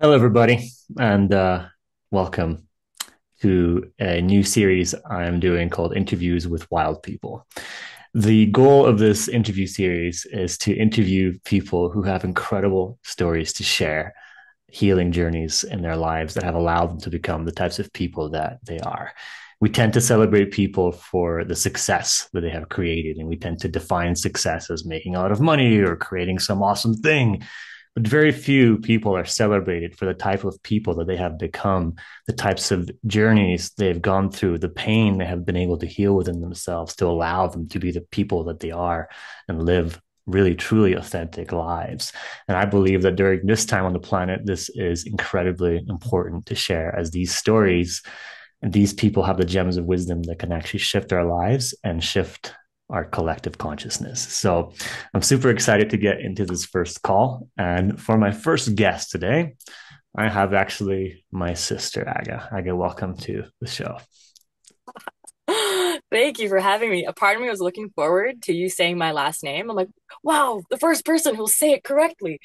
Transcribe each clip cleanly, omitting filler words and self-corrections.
Hello, everybody, and welcome to a new series I'm doing called Interviews with Wild People. The goal of this interview series is to interview people who have incredible stories to share, healing journeys in their lives that have allowed them to become the types of people that they are. We tend to celebrate people for the success that they have created, and we tend to define success as making a lot of money or creating some awesome thing. But very few people are celebrated for the type of people that they have become, the types of journeys they've gone through, the pain they have been able to heal within themselves to allow them to be the people that they are and live really, truly authentic lives. And I believe that during this time on the planet, this is incredibly important to share, as these stories and these people have the gems of wisdom that can actually shift our lives and shift our collective consciousness. So I'm super excited to get into this first call. And for my first guest today, I have actually my sister, Aga. Aga, welcome to the show. Thank you for having me. A part of me was looking forward to you saying my last name. I'm like, wow, the first person who'll say it correctly.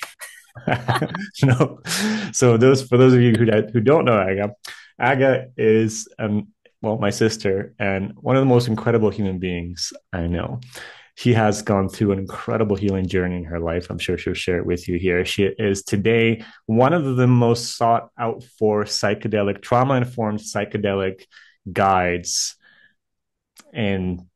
No, so those for those of you who don't know Aga, Aga is well my sister and one of the most incredible human beings I know. She has gone through an incredible healing journey in her life. I'm sure she'll share it with you here. She is today one of the most sought out for psychedelic trauma informed psychedelic guides in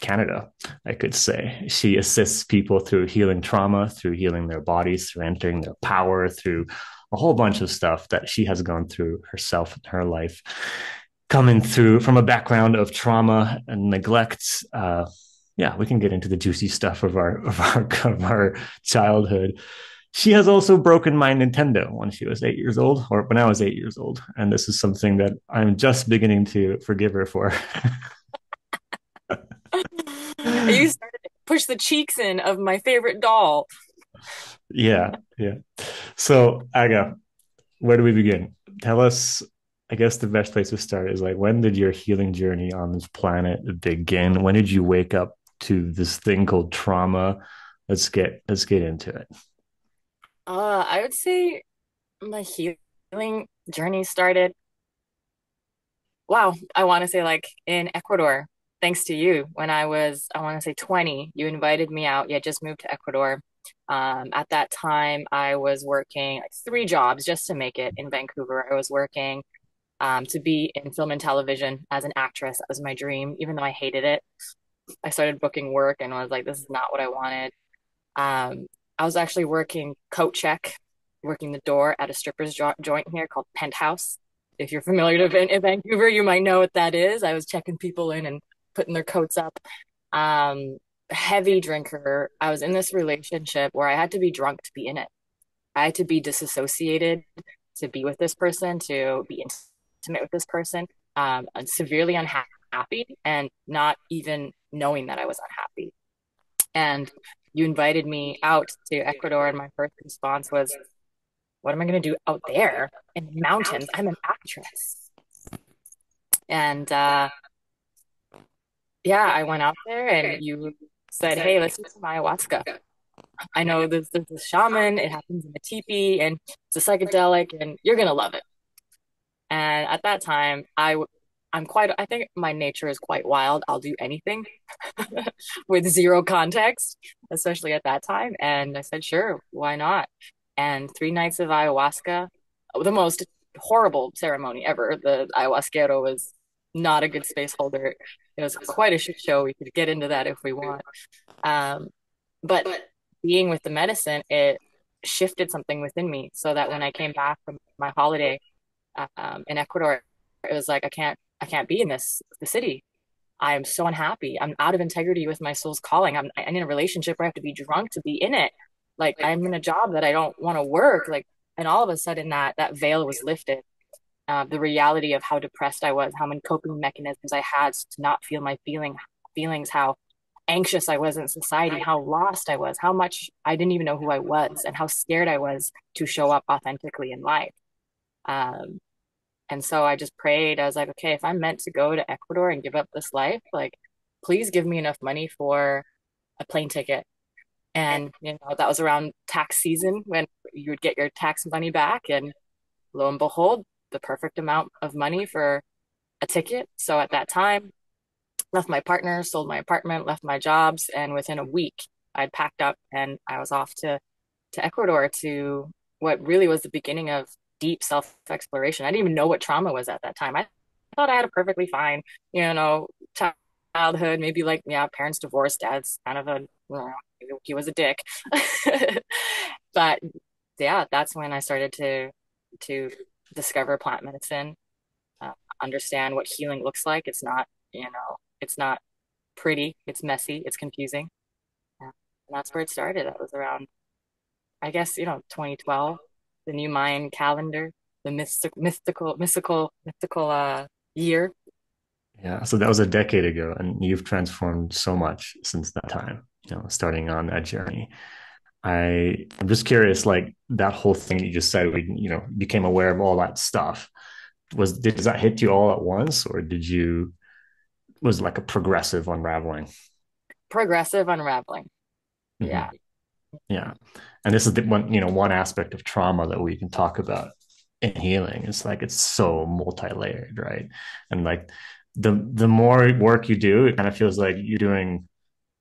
Canada, I could say. She assists people through healing trauma, through healing their bodies, through entering their power, through a whole bunch of stuff that she has gone through herself in her life. Coming through from a background of trauma and neglect, yeah, we can get into the juicy stuff of our childhood. She has also broken my Nintendo when she was 8 years old, or when I was 8 years old, and this is something that I'm just beginning to forgive her for. You started to push the cheeks in of my favorite doll. Yeah, yeah. So, Aga, where do we begin? Tell us, I guess the best place to start is like, when did your healing journey on this planet begin? When did you wake up to this thing called trauma? Let's get into it. I would say my healing journey started, wow, I want to say like in Ecuador, thanks to you. When I want to say 20, you invited me out. You had just moved to Ecuador. At that time, I was working like three jobs just to make it in Vancouver. I was working to be in film and television as an actress. That was my dream, even though I hated it. I started booking work and was like, this is not what I wanted. I was actually working coat check, working the door at a joint here called Penthouse. If you're familiar in Vancouver, you might know what that is. I was checking people in and putting their coats up. Um, Heavy drinker. I was in this relationship where I had to be drunk to be in it. I had to be disassociated to be with this person, to be intimate with this person, and severely unhappy and not even knowing that I was unhappy. And you invited me out to Ecuador, and my first response was, what am I going to do out there in the mountains? I'm an actress. And yeah, I went out there, and you said, hey, let's do some ayahuasca. I know there's this shaman, it happens in a teepee, and it's a psychedelic, and you're going to love it. And at that time, I think my nature is quite wild. I'll do anything with zero context, especially at that time. And I said, sure, why not? And 3 nights of ayahuasca, the most horrible ceremony ever. The ayahuasquero was not a good space holder. It was quite a shit show. We could get into that if we want. Um, but being with the medicine, it shifted something within me so that when I came back from my holiday in Ecuador, it was like I can't be in the city. I am so unhappy. I'm out of integrity with my soul's calling. I'm in a relationship where I have to be drunk to be in it. Like I'm in a job that I don't want to work. Like, and all of a sudden that veil was lifted. The reality of how depressed I was, how many coping mechanisms I had to not feel my feelings, how anxious I was in society, how lost I was, how much I didn't even know who I was, and how scared I was to show up authentically in life. Um, and so I just prayed. I was like, okay, if I'm meant to go to Ecuador and give up this life, like, please give me enough money for a plane ticket. And, that was around tax season when you would get your tax money back. And lo and behold, the perfect amount of money for a ticket. So at that time, left my partner, sold my apartment, left my jobs, and within a week, I'd packed up and I was off to Ecuador to what really was the beginning of deep self-exploration. I didn't even know what trauma was at that time. I thought I had a perfectly fine, you know, childhood, maybe like, yeah, parents divorced, dad's kind of a, he was a dick. But yeah, that's when I started to discover plant medicine, uh, understand what healing looks like. It's not, it's not pretty, it's messy, it's confusing. Yeah. And that's where it started. That was around, I guess, 2012, the new Mayan calendar, the mystical year. Yeah, so that was a decade ago, and you've transformed so much since that time, starting on that journey. I'm just curious, like that whole thing you just said, we, became aware of all that stuff. Does that hit you all at once, or was it like a progressive unraveling? Progressive unraveling. Hmm. Yeah. Yeah. And this is the one aspect of trauma that we can talk about in healing. It's like it's so multi-layered, right? And like the more work you do, it kind of feels like you're doing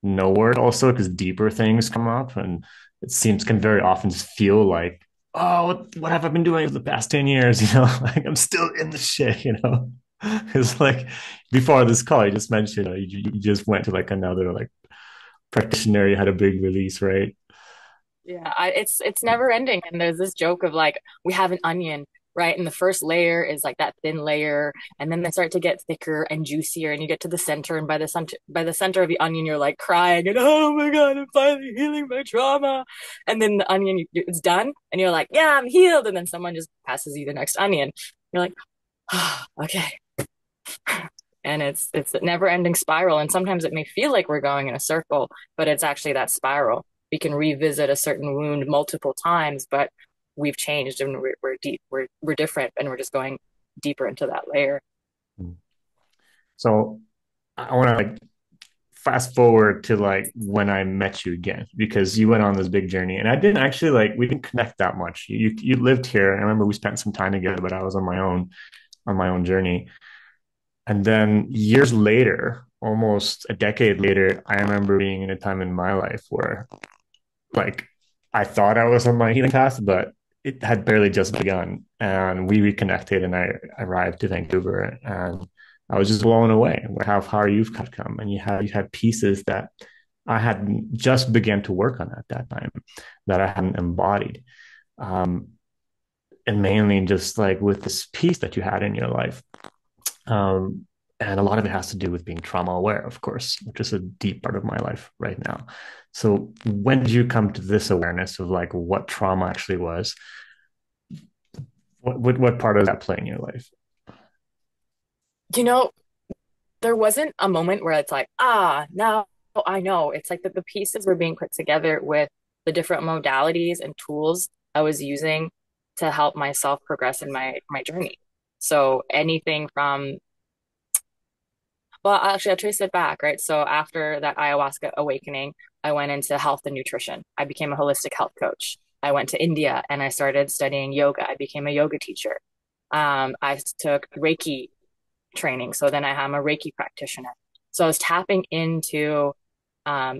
no work also because deeper things come up, and it seems can very often just feel like, oh, what have I been doing for the past 10 years? Like I'm still in the shit. It's like before this call, you just mentioned you just went to like another like practitioner, you had a big release, right? Yeah, it's never ending. And there's this joke of like we have an onion, right? And the first layer is like that thin layer, and then they start to get thicker and juicier, and you get to the center, and by the center of the onion, you're like crying and oh my God, I'm finally healing my trauma. And then the onion it's done, and you're like, yeah, I'm healed. And then someone just passes you the next onion. You're like, oh, okay. And it's a never ending spiral. And sometimes it may feel like we're going in a circle, but it's actually that spiral. We can revisit a certain wound multiple times, but we've changed and we're deep, we're different, and we're just going deeper into that layer. So I want to like fast forward to like when I met you again because you went on this big journey and I didn't actually like we didn't connect that much. You lived here. I remember we spent some time together, but I was on my own journey. And then years later, almost a decade later, I remember being in a time in my life where like I thought I was on my healing path, but it had barely just begun. And we reconnected and I arrived to Vancouver and I was just blown away with how far you've come. And you had pieces that I hadn't just began to work on at that time that I hadn't embodied. Um, and mainly just like with this piece that you had in your life. Um, and a lot of it has to do with being trauma aware, of course, which is a deep part of my life right now. So when did you come to this awareness of like what trauma actually was? What part of that play in your life? You know, there wasn't a moment where it's like, now I know. It's like that the pieces were being put together with the different modalities and tools I was using to help myself progress in my journey. So anything from well, actually, I trace it back, right? So after that ayahuasca awakening, I went into health and nutrition. I became a holistic health coach. I went to India and I started studying yoga. I became a yoga teacher. I took Reiki training. So then I'm a Reiki practitioner. So I was tapping into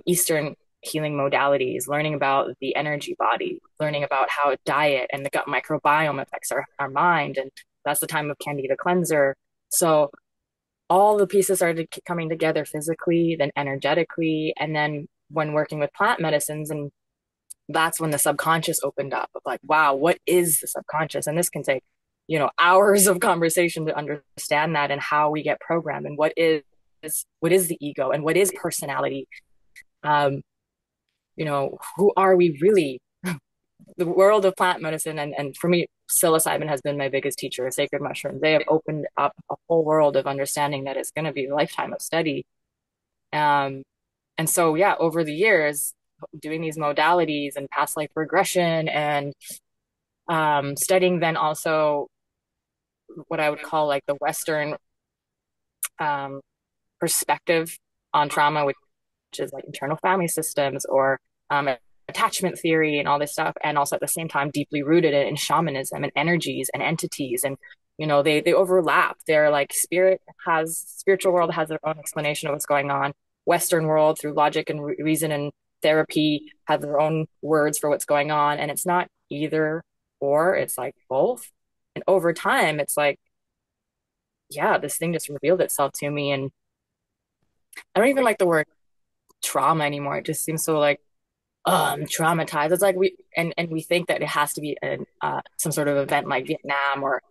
Eastern healing modalities, learning about the energy body, learning about how diet and the gut microbiome affects our mind. And that's the time of Candida cleanser. So all the pieces started coming together physically, then energetically, and then when working with plant medicines, and that's when the subconscious opened up of like, wow, what is the subconscious? And this can take, hours of conversation to understand that and how we get programmed and what is the ego and what is personality. Um, who are we really? The world of plant medicine and for me, psilocybin has been my biggest teacher, sacred mushrooms. They have opened up a whole world of understanding that is going to be a lifetime of study. Um, and so, yeah, over the years, doing these modalities and past life regression and studying then also what I would call like the Western um, perspective on trauma, which is like internal family systems or attachment theory and all this stuff, and also at the same time deeply rooted in shamanism and energies and entities, and they overlap. They're like spiritual world has their own explanation of what's going on. Western world through logic and reason and therapy have their own words for what's going on, and it's not either or, it's like both. And over time, it's like, yeah, this thing just revealed itself to me, and I don't even like the word trauma anymore. It just seems so like, oh, I'm traumatized. It's like we we think that it has to be some sort of event like Vietnam or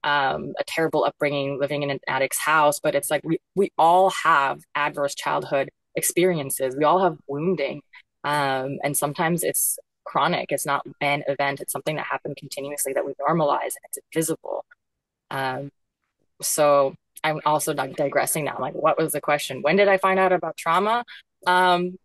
a terrible upbringing living in an addict's house, but it's like we all have adverse childhood experiences. We all have wounding, and sometimes it's chronic. It's not an event. It's something that happened continuously that we normalize, and it's invisible. Um, so I'm also digressing now. Like, what was the question? When did I find out about trauma? Um,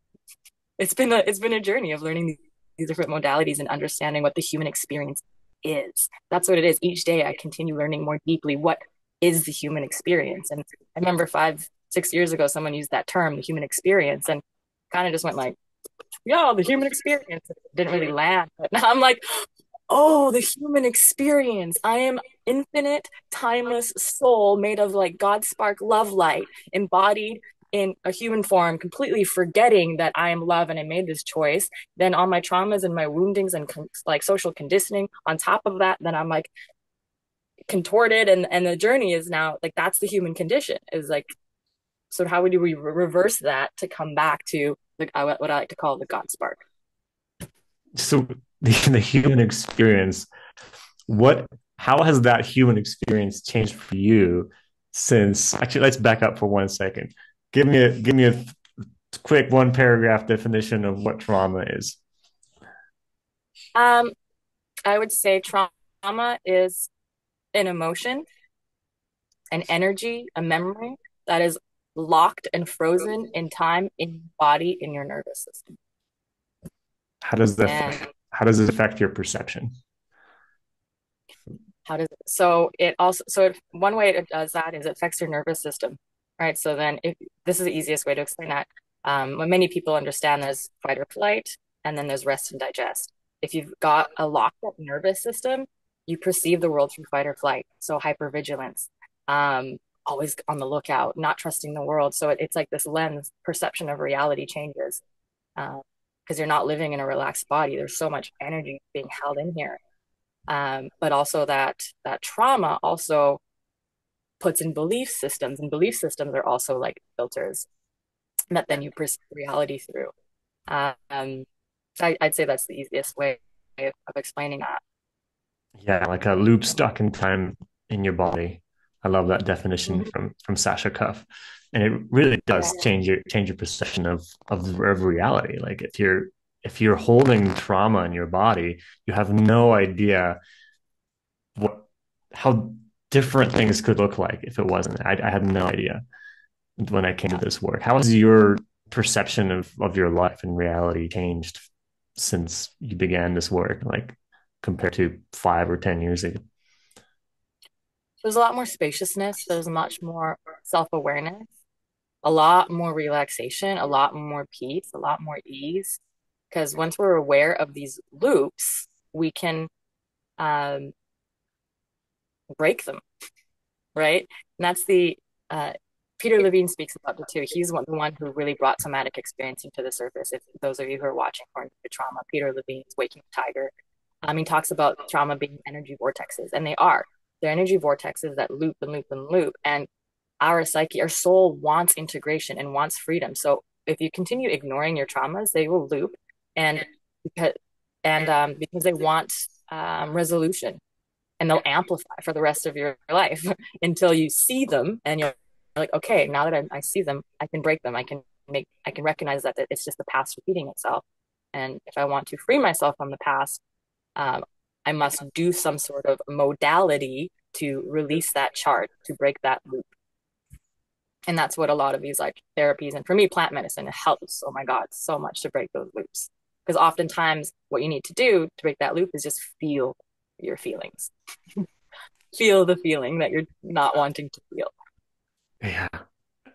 it's been a journey of learning these different modalities and understanding what the human experience is. That's what it is. Each day I continue learning more deeply what is the human experience. And I remember 5, 6 years ago, someone used that term, the human experience, and kind of just went like, yeah, the human experience. It didn't really land. But now I'm like, oh, the human experience. I am infinite, timeless soul made of like God spark love light, embodied in a human form, completely forgetting that I am love and I made this choice. Then all my traumas and my woundings and like social conditioning on top of that, then I'm like contorted, and the journey is now like that's the human condition. Is like, so how do we reverse that to come back to like what I like to call the God spark? So the human experience, what how has that human experience changed for you since actually let's back up for 1 second. Give me a quick one paragraph definition of what trauma is. Um, I would say trauma is an emotion, an energy, a memory that is locked and frozen in time in your body, in your nervous system. And How does it affect your perception? how does it, so it also, so it, one way it does that is it affects your nervous system, right? So then if this is the easiest way to explain that, when many people understand there's fight or flight, and then there's rest and digest. If you've got a locked up nervous system, you perceive the world through fight or flight. So hypervigilance, always on the lookout, not trusting the world. So it's like this lens perception of reality changes, because you're not living in a relaxed body. There's so much energy being held in here. But also that trauma also puts in belief systems, and belief systems are also like filters that then you perceive reality through. Um, I'd say that's the easiest way of explaining that. Yeah, like a loop stuck in time in your body. I love that definition Mhm. from Sasha Cuff, and it really Yeah. does change your perception of reality. Like if you're holding trauma in your body, you have no idea what how different things could look like if it wasn't. I had no idea when I came to this work. How has your perception of your life and reality changed since you began this work, like compared to 5 or 10 years ago? There's a lot more spaciousness. There's much more self-awareness, a lot more relaxation, a lot more peace, a lot more ease. Because once we're aware of these loops, we can um, break them, right? And that's the Peter Levine speaks about it too. He's the one who really brought somatic experiencing to the surface. If those of you who are watching Horn to Trauma, Peter Levine's Waking Tiger, he talks about trauma being energy vortexes, and they are. They're energy vortexes that loop and loop and loop. And our psyche, our soul wants integration and wants freedom. So if you continue ignoring your traumas, they will loop, and because because they want resolution, and they'll amplify for the rest of your life until you see them and you're like, okay, now that I see them, I can break them. I can recognize that it's just the past repeating itself. And if I want to free myself from the past, um, I must do some sort of modality to release that chart, to break that loop. And that's what a lot of these like therapies, and for me, plant medicine helps. Oh my God, so much to break those loops. Because oftentimes what you need to do to break that loop is just feel your feelings. Feel the feeling that you're not wanting to feel. Yeah,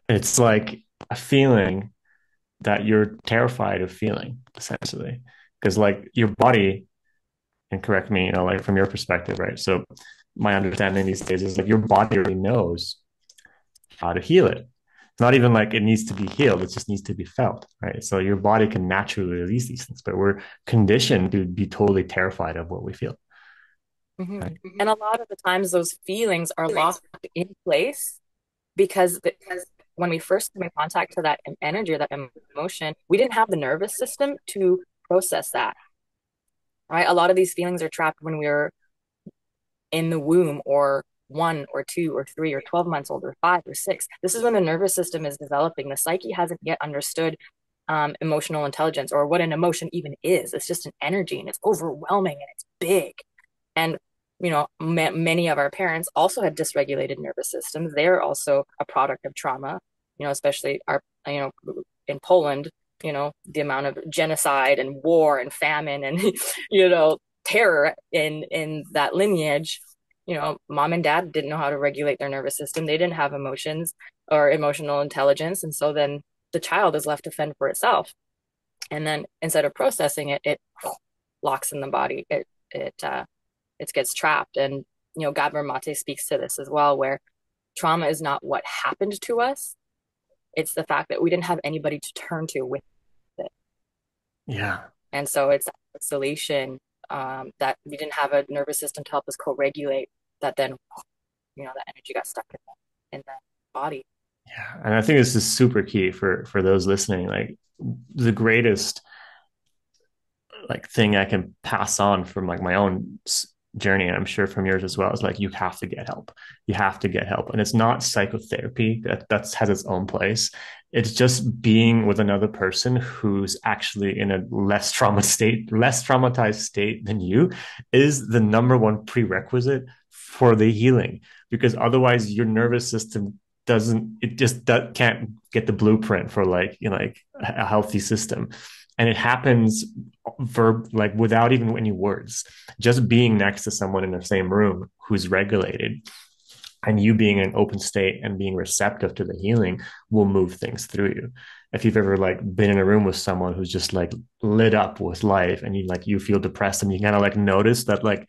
it's like a feeling that you're terrified of feeling, essentially. because like your body, and correct me, like from your perspective, right? So my understanding these days is like your body already knows how to heal it. It's not even like it needs to be healed, it just needs to be felt, right? So your body can naturally release these things, but we're conditioned to be totally terrified of what we feel, Hmm. right? And a lot of the times those feelings are locked in place because when we first come in contact to that energy or that emotion, we didn't have the nervous system to process that, right? A lot of these feelings are trapped when we were in the womb or 1 or 2 or 3 or 12 months old or 5 or 6. This is when the nervous system is developing. The psyche hasn't yet understood emotional intelligence or what an emotion even is. It's just an energy and it's overwhelming and it's big. And many of our parents also had dysregulated nervous systems. They're also a product of trauma. Especially in Poland. The amount of genocide and war and famine and terror in that lineage. Mom and dad didn't know how to regulate their nervous system. They didn't have emotions or emotional intelligence, and so then the child is left to fend for itself. And then instead of processing it, it locks in the body. It gets trapped. And Gabor Mate speaks to this as well, where trauma is not what happened to us; it's the fact that we didn't have anybody to turn to with it. Yeah. And so it's that isolation, that we didn't have a nervous system to help us co-regulate. That then that energy got stuck in the body. Yeah. And I think this is super key for those listening. Like the greatest like thing I can pass on from like my own journey, and I'm sure from yours as well, is like you have to get help. You have to get help, and it's not psychotherapy that has its own place. It's just being with another person who's actually in a less traumatized state than you, is the number one prerequisite for the healing. Because otherwise, your nervous system doesn't it just can't get the blueprint for like a healthy system, and it happens like without even any words. Just being next to someone in the same room who's regulated, and you being in an open state and being receptive to the healing, will move things through you. If you've ever like been in a room with someone who's just like lit up with life, and you feel depressed, and you kind of like notice that like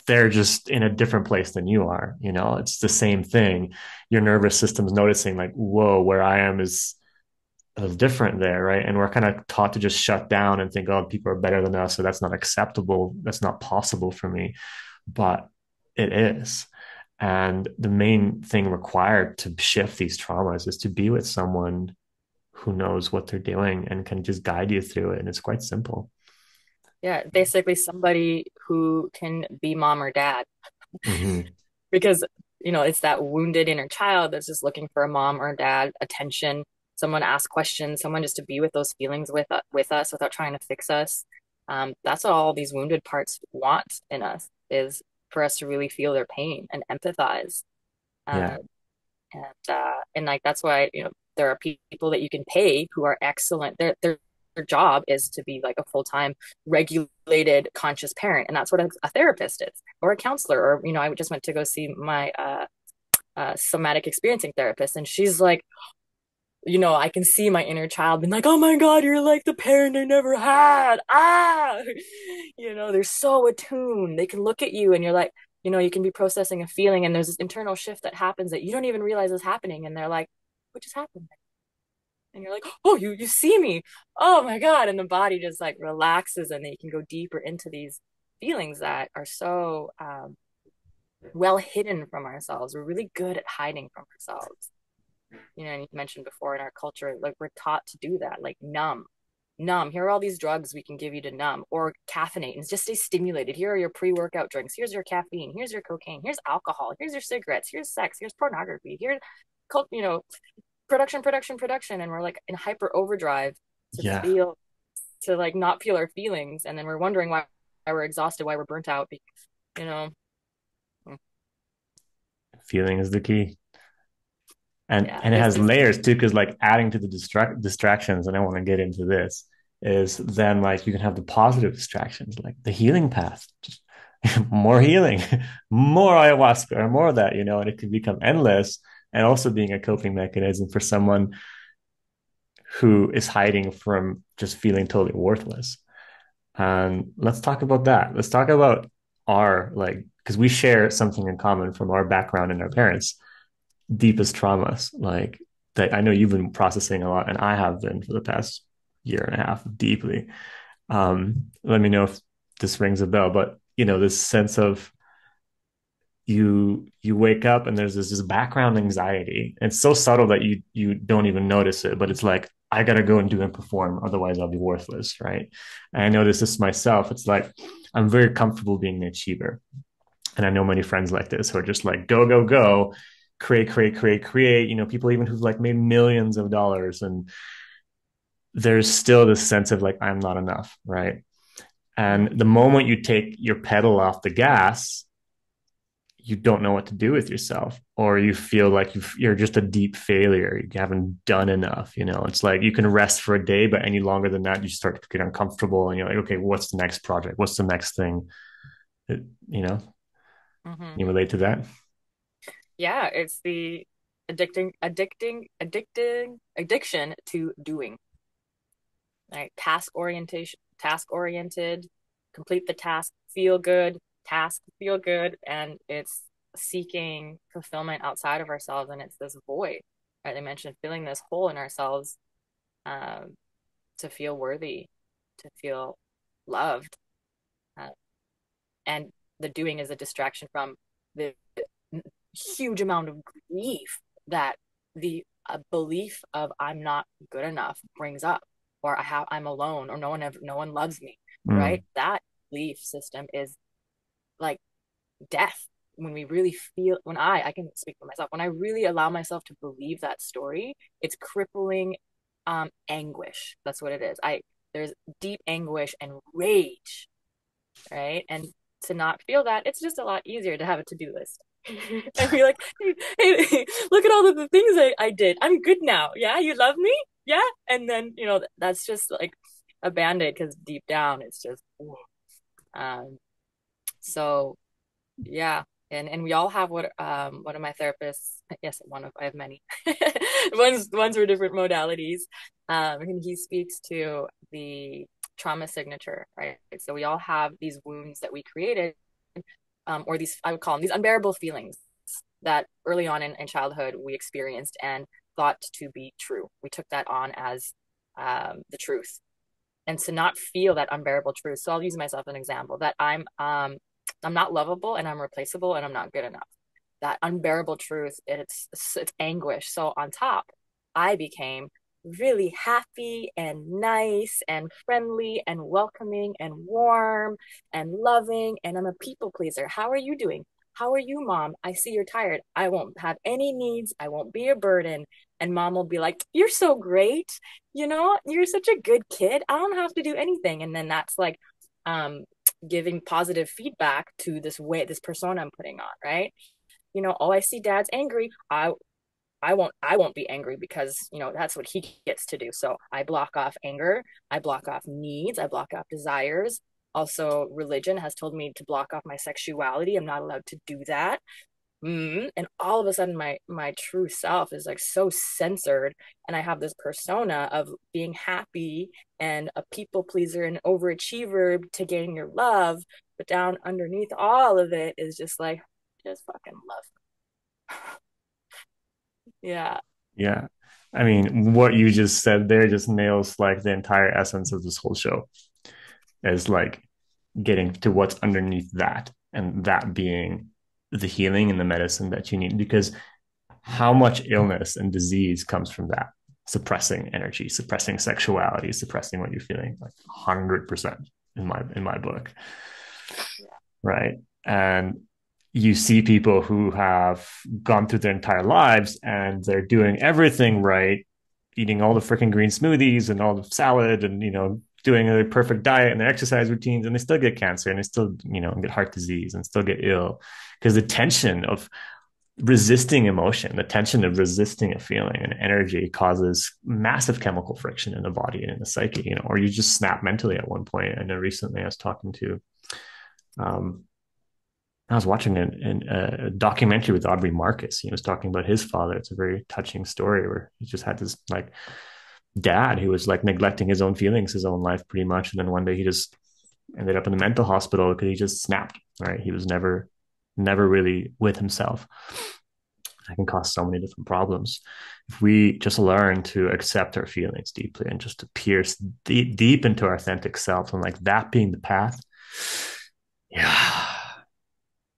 they're just in a different place than you are, it's the same thing. Your nervous system's noticing like, whoa, where I am is different there, right? And we're kind of taught to just shut down and think, oh, people are better than us, so that's not acceptable, that's not possible for me. But it is. And the main thing required to shift these traumas is to be with someone who knows what they're doing and can just guide you through it. And it's quite simple. Yeah, basically somebody who can be mom or dad, Mm-hmm. because it's that wounded inner child that's just looking for a mom or dad attention, someone to ask questions, someone just to be with those feelings with us without trying to fix us. That's what all these wounded parts want in us, is for us to really feel their pain and empathize. Yeah. uh, and like that's why there are people that you can pay who are excellent. Their job is to be like a full-time regulated conscious parent, and that's what a therapist is, or a counselor. Or I just went to go see my somatic experiencing therapist, and she's like, I can see my inner child being like, oh my God, you're like the parent I never had. They're so attuned. They can look at you and you're like, you can be processing a feeling, and there's this internal shift that happens that you don't even realize is happening. And they're like, what just happened? And you're like, oh, you see me. Oh my God. And the body just like relaxes, and then you can go deeper into these feelings that are so well hidden from ourselves. We're really good at hiding from ourselves. And you mentioned before, in our culture, like we're taught to do that, like numb. Here are all these drugs we can give you to numb, or caffeinate and just stay stimulated. Here are your pre-workout drinks. Here's your caffeine. Here's your cocaine. Here's alcohol. Here's your cigarettes. Here's sex. Here's pornography. Here's production. And we're like in hyper overdrive to Yeah. feel, to like not feel our feelings. And then we're wondering why we're exhausted, why we're burnt out. You know, Feeling is the key. and yeah, and it has layers too, because like adding to the distractions, and I want to get into this, is then like you can have the positive distractions, like the healing path, just more healing, more ayahuasca, or more of that, and it can become endless, and also being a coping mechanism for someone who is hiding from just feeling totally worthless. And let's talk about that. Let's talk about our, like, because we share something in common from our background and our parents, deepest traumas. Like, that I know you've been processing a lot, and I have been for the past year and a half deeply. Let me know if this rings a bell, but this sense of you wake up and there's this background anxiety. It's so subtle that you don't even notice it, but it's like, I gotta go and do and perform, otherwise I'll be worthless, right? And I notice this myself. It's like, I'm very comfortable being an achiever, and I know many friends like this who are just like, go go go, create create create create. People even who've like made millions of dollars, and there's still this sense of like, I'm not enough, right? Mm, And the moment you take your pedal off the gas, you don't know what to do with yourself, or you feel like you're just a deep failure. You haven't done enough. It's like you can rest for a day, but any longer than that, you start to get uncomfortable, and you're like, okay, what's the next project? What's the next thing? It, you know, hmm you relate to that? Yeah, it's the addiction to doing. Right? Task oriented, complete the task, feel good, and it's seeking fulfillment outside of ourselves, and it's this void. Right? They mentioned filling this hole in ourselves, um, to feel worthy, to feel loved, uh, and the doing is a distraction from the huge amount of grief that the belief of I'm not good enough brings up, or I'm alone, or no one loves me. Right? Mm, That belief system is like death. When we really feel, when I can speak for myself, when I really allow myself to believe that story, it's crippling anguish. That's what it is. I There's deep anguish and rage, right? And to not feel that, it's just a lot easier to have a to-do list. And be like, hey, look at all of the things I did. I'm good now. Yeah, you love me? Yeah. And then, that's just like a band-aid, because deep down it's just um so yeah. And we all have what one of my therapists, yes, I have many. Ones were different modalities. And he speaks to the trauma signature, right? So we all have these wounds that we created, or these, I would call them these unbearable feelings that early on in childhood we experienced and thought to be true. We took that on as the truth, and to not feel that unbearable truth. So I'll use myself as an example, that I'm not lovable, and I'm replaceable, and I'm not good enough. That unbearable truth, it's anguish. So on top, I became really happy and nice and friendly and welcoming and warm and loving, and I'm a people pleaser. How are you doing? How are you, mom? I see you're tired. I won't have any needs. I won't be a burden. And mom will be like, you're so great. You're such a good kid. I don't have to do anything. And then that's like um giving positive feedback to this persona I'm putting on, right? Oh, I see dad's angry. I won't be angry, because that's what he gets to do. So I block off anger, I block off needs, I block off desires. Also, religion has told me to block off my sexuality. I'm not allowed to do that. And all of a sudden my true self is like so censored, and I have this persona of being happy and a people pleaser and overachiever to gain your love, but down underneath all of it is just like, just fucking love. Yeah. yeah. I mean, what you just said there just nails like the entire essence of this whole show, is like getting to what's underneath that, and that being the healing and the medicine that you need. Because how much illness and disease comes from that? Suppressing energy, suppressing sexuality, suppressing what you're feeling, like 100% in my book, right? And you see people who have gone through their entire lives and they're doing everything right, eating all the freaking green smoothies and all the salad, and doing a perfect diet and their exercise routines, and they still get cancer, and they still get heart disease and still get ill, because the tension of resisting emotion, the tension of resisting a feeling and energy, causes massive chemical friction in the body and in the psyche, or you just snap mentally at one point. I know recently I was talking to, um, I was watching a documentary with Aubrey Marcus. He was talking about his father. It's a very touching story where he just had this like dad who was like neglecting his own feelings, his own life pretty much. And then one day he just ended up in the mental hospital because he just snapped, right? He was never really with himself. That can cause so many different problems. If we just learn to accept our feelings deeply and just to pierce deep into our authentic self and like that being the path, yeah.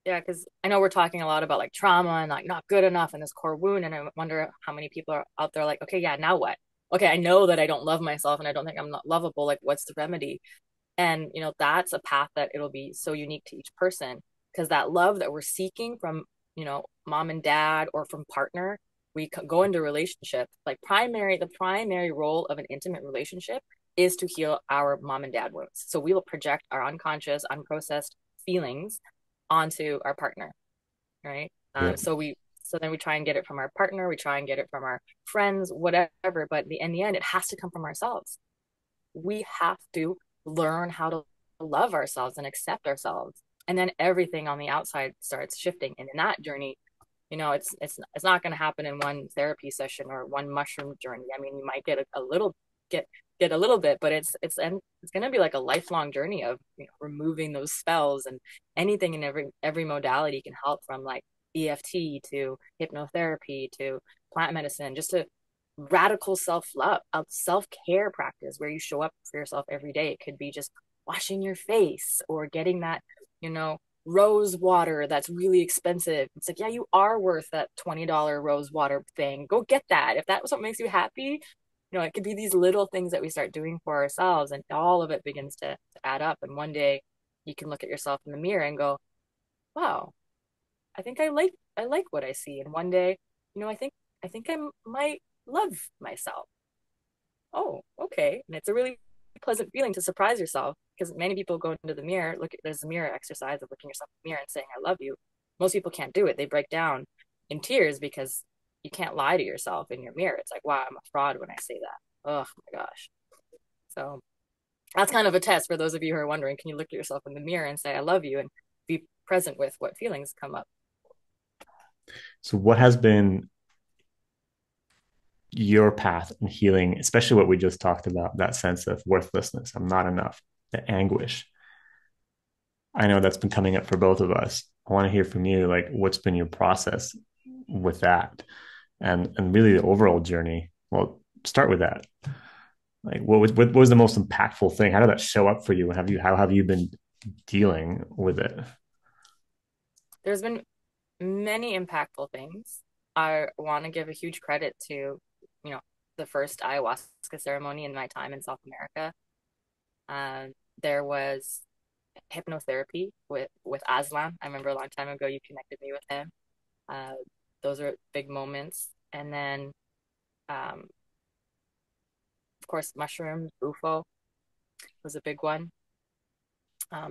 Yeah, because I know we're talking a lot about like trauma and like not good enough and this core wound. And I wonder how many people are out there like, okay, yeah, now what? Okay, I know that I don't love myself and I don't think I'm not lovable. Like, what's the remedy? And, that's a path that it'll be so unique to each person because that love that we're seeking from, mom and dad or from partner, we go into relationship. Like, the primary role of an intimate relationship is to heal our mom and dad wounds. So we will project our unconscious, unprocessed feelings onto our partner, right? Yeah. So then we try and get it from our partner, we try and get it from our friends, whatever. But in the end, it has to come from ourselves. We have to learn how to love ourselves and accept ourselves. And then everything on the outside starts shifting. And in that journey, it's not going to happen in one therapy session or one mushroom journey. I mean, you might get a little bit, but it's going to be like a lifelong journey of removing those spells, and anything and every modality can help, from like EFT to hypnotherapy to plant medicine, just to radical self-love, a self-care practice where you show up for yourself every day. It could be just washing your face or getting that, you know, rose water that's really expensive. It's like, yeah, you are worth that $20 rose water thing. Go get that. If that's what makes you happy, it could be these little things that we start doing for ourselves, and all of it begins to add up. And one day you can look at yourself in the mirror and go, wow, I think I like what I see. And one day, I think I might love myself. Oh, okay. And it's a really pleasant feeling to surprise yourself, because many people go into the mirror, there's a mirror exercise of looking yourself in the mirror and saying, I love you. Most people can't do it. They break down in tears because you can't lie to yourself in your mirror. It's like, wow, I'm a fraud when I say that. Oh my gosh. So that's kind of a test for those of you who are wondering, can you look at yourself in the mirror and say, I love you, and be present with what feelings come up? So, what has been your path in healing, especially what we just talked about, that sense of worthlessness, I'm not enough, the anguish? I know that's been coming up for both of us. I want to hear from you, like, what's been your process with that, and really the overall journey. Well, start with that. Like, what was the most impactful thing? How did that show up for you? And how have you been dealing with it? There's been many impactful things. I want to give a huge credit to, the first ayahuasca ceremony in my time in South America. There was hypnotherapy with Aslan. I remember a long time ago you connected me with him. Uh, those are big moments. And then, of course, mushrooms, bufo was a big one.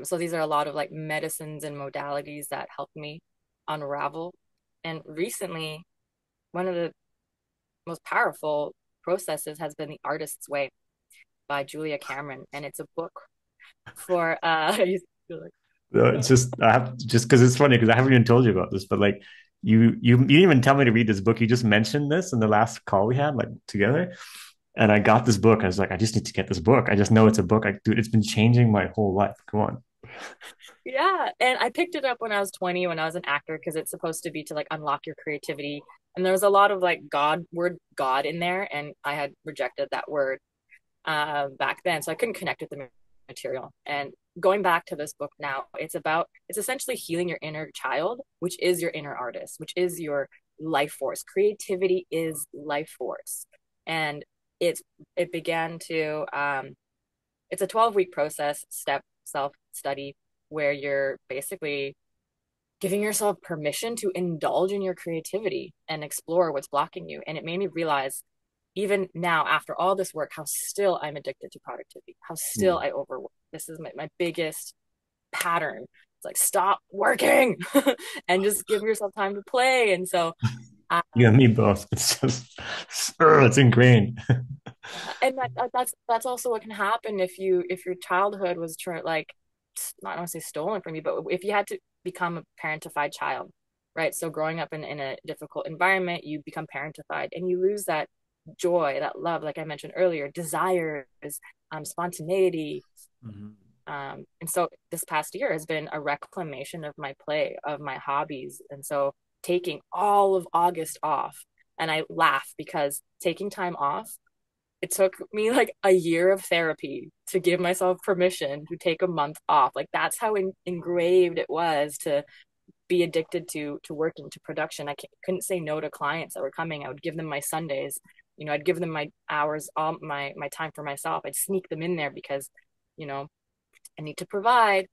So these are a lot of like medicines and modalities that helped me unravel. And recently, one of the most powerful processes has been The Artist's Way by Julia Cameron. And it's a book for It's just I have just because it's funny because I haven't even told you about this, but like you didn't even tell me to read this book. You just mentioned this in the last call we had, like together. And I got this book. I was like, I just need to get this book. I just know it's a book. Dude, it's been changing my whole life. Come on. Yeah, and I picked it up when I was 20, when I was an actor, because it's supposed to be to like unlock your creativity. And there was a lot of like God in there, and I had rejected that word back then, so I couldn't connect with the material. And going back to this book now, it's essentially healing your inner child, which is your inner artist, which is your life force. Creativity is life force, and it's it began to it's a 12-week process, step self study, where you're basically giving yourself permission to indulge in your creativity and explore what's blocking you. And it made me realize, even now, after all this work, how still I'm addicted to productivity, how still Mm. I overwork. This is my biggest pattern. It's like, stop working and just give yourself time to play. And so, You and um, me both. It's just, it's ingrained. and that's also what can happen if your childhood was like, not want to say stolen from you, but if you had to become a parentified child, right? So growing up in a difficult environment, you become parentified and you lose that joy, that love, like I mentioned earlier, desires, spontaneity, Mhm. And so this past year has been a reclamation of my play, of my hobbies. And so taking all of August off, and I laugh because taking time off, it took me like a year of therapy to give myself permission to take a month off. Like that's how engraved it was to be addicted to working, to production. Couldn't say no to clients that were coming. I would give them my Sundays. I'd give them my hours, all my time for myself. I'd sneak them in there because, you know, I need to provide.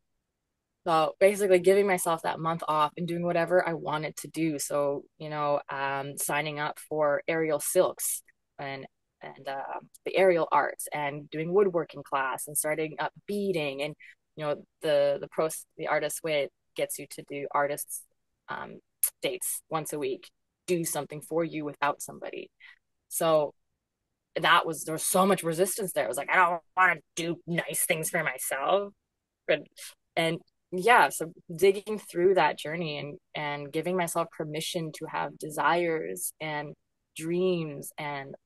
So basically giving myself that month off and doing whatever I wanted to do. So, signing up for aerial silks and the aerial arts and doing woodworking class and starting up beading and, the artist way gets you to do artists dates once a week, do something for you without somebody. So there was so much resistance there. I was like, I don't want to do nice things for myself. And yeah, so digging through that journey and giving myself permission to have desires and dreams and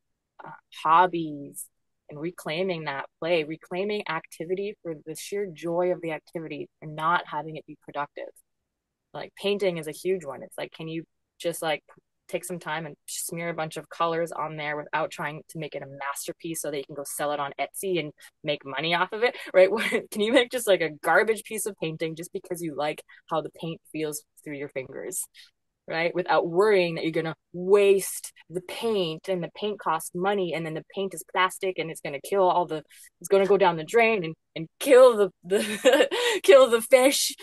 hobbies, and reclaiming that play, reclaiming activity for the sheer joy of the activity and not having it be productive. Like painting is a huge one. It's like, can you just like take some time and smear a bunch of colors on there without trying to make it a masterpiece so that you can go sell it on Etsy and make money off of it, right? Can you make just like a garbage piece of painting just because you like how the paint feels through your fingers, right? Without worrying that you're going to waste the paint, and the paint costs money, and then the paint is plastic and it's going to kill it's going to go down the drain and kill the kill the fish,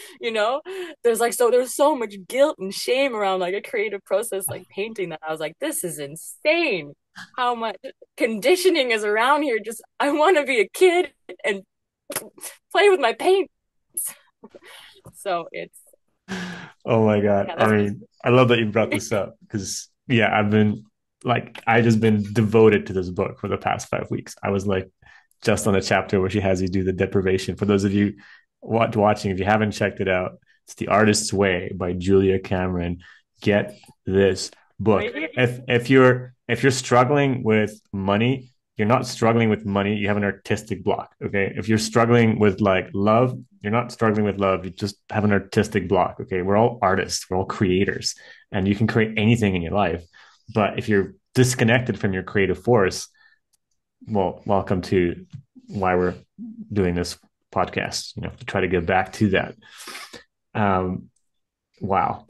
there's so much guilt and shame around like a creative process like painting that I was like, this is insane how much conditioning is around here. Just, I want to be a kid and play with my paints. So it's, Oh my God. yeah, I that's mean, I love that you brought this up because, yeah, I just been devoted to this book for the past 5 weeks. I was like just on the chapter where she has you do the deprivation. For those of you watching, if you haven't checked it out, it's The Artist's Way by Julia Cameron. Get this book. If you're struggling with money, you're not struggling with money, you have an artistic block. Okay. If you're struggling with like love, you're not struggling with love, you just have an artistic block. Okay. We're all artists, we're all creators, and you can create anything in your life. But if you're disconnected from your creative force, well, welcome to why we're doing this podcast, to try to get back to that. Wow.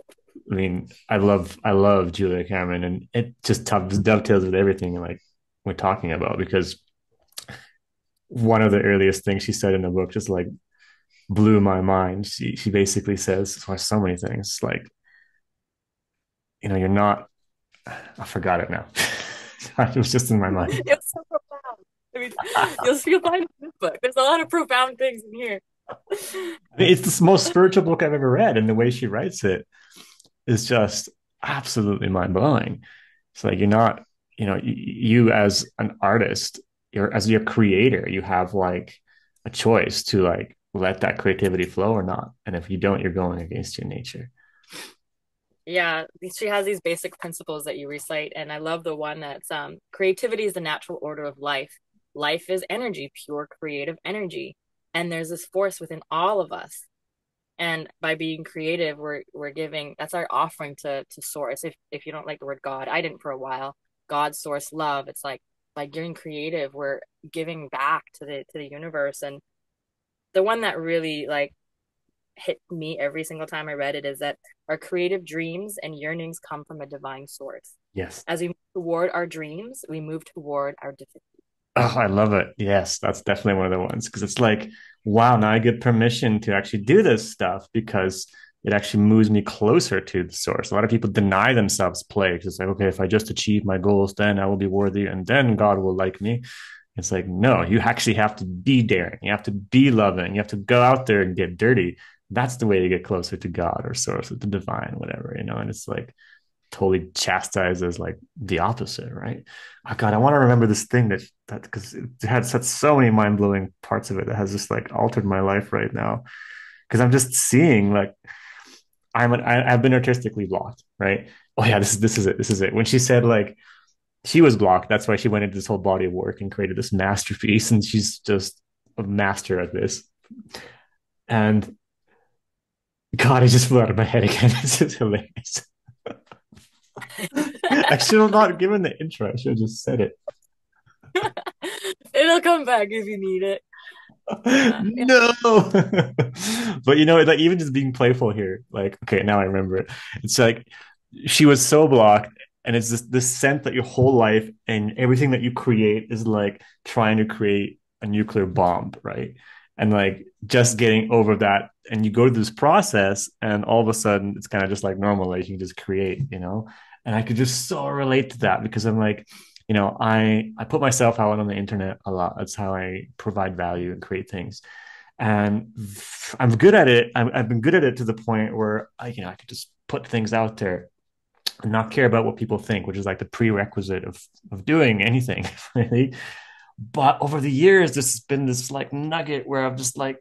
I mean, I love Julia Cameron, and it just dovetails with everything like we're talking about, because one of the earliest things she said in the book just like blew my mind. She basically says for so many things like, you're not. I forgot it now. It was just in my mind. it's so profound. I mean, you'll find in this book. There's a lot of profound things in here. I mean, it's the most spiritual book I've ever read, and the way she writes it is just absolutely mind blowing. It's like you're not, you as an artist, as your creator, you have like a choice to like let that creativity flow or not. And if you don't, you're going against your nature. Yeah, she has these basic principles that you recite, and I love the one that's creativity is the natural order of life. Life is energy, pure creative energy. And there's this force within all of us. And by being creative, we're giving, that's our offering to source. If you don't like the word God, I didn't for a while. God, source, love. It's like by getting creative, we're giving back to the universe. And the one that really like hit me every single time I read it is that our creative dreams and yearnings come from a divine source. Yes. As we move toward our dreams, we move toward our divinity. Oh, I love it. Yes, that's definitely one of the ones, because it's like, wow, now I get permission to actually do this stuff because it actually moves me closer to the source. A lot of people deny themselves play because it's like, okay, if I just achieve my goals, then I will be worthy and then God will like me. It's like, no, you actually have to be daring. You have to be loving. You have to go out there and get dirty. That's the way to get closer to God or source or the divine, whatever, and it's like totally chastises like the opposite, right? Oh God, I want to remember this thing that because it had such so many mind blowing parts of it that has just like altered my life right now. Because I'm just seeing like I've been artistically blocked, right? Oh yeah, this is it. When she said like she was blocked, that's why she went into this whole body of work and created this masterpiece, and she's just a master at this And God, it just flew out of my head again. This is hilarious. I should have not given the intro. I should have just said it. It'll come back if you need it. Yeah. No. But like even just being playful here, like, okay, now I remember it. It's like she was so blocked, and it's this sense that your whole life and everything that you create is like trying to create a nuclear bomb, right? And like just getting over that, and you go through this process, and all of a sudden it's kind of just like normal, like you can just create. And I could just so relate to that because I'm like, I put myself out on the internet a lot. That's how I provide value and create things. And I'm good at it. I've been good at it to the point where I could just put things out there and not care about what people think, which is like the prerequisite of doing anything, really. But over the years, this has been this like nugget where I'm just like,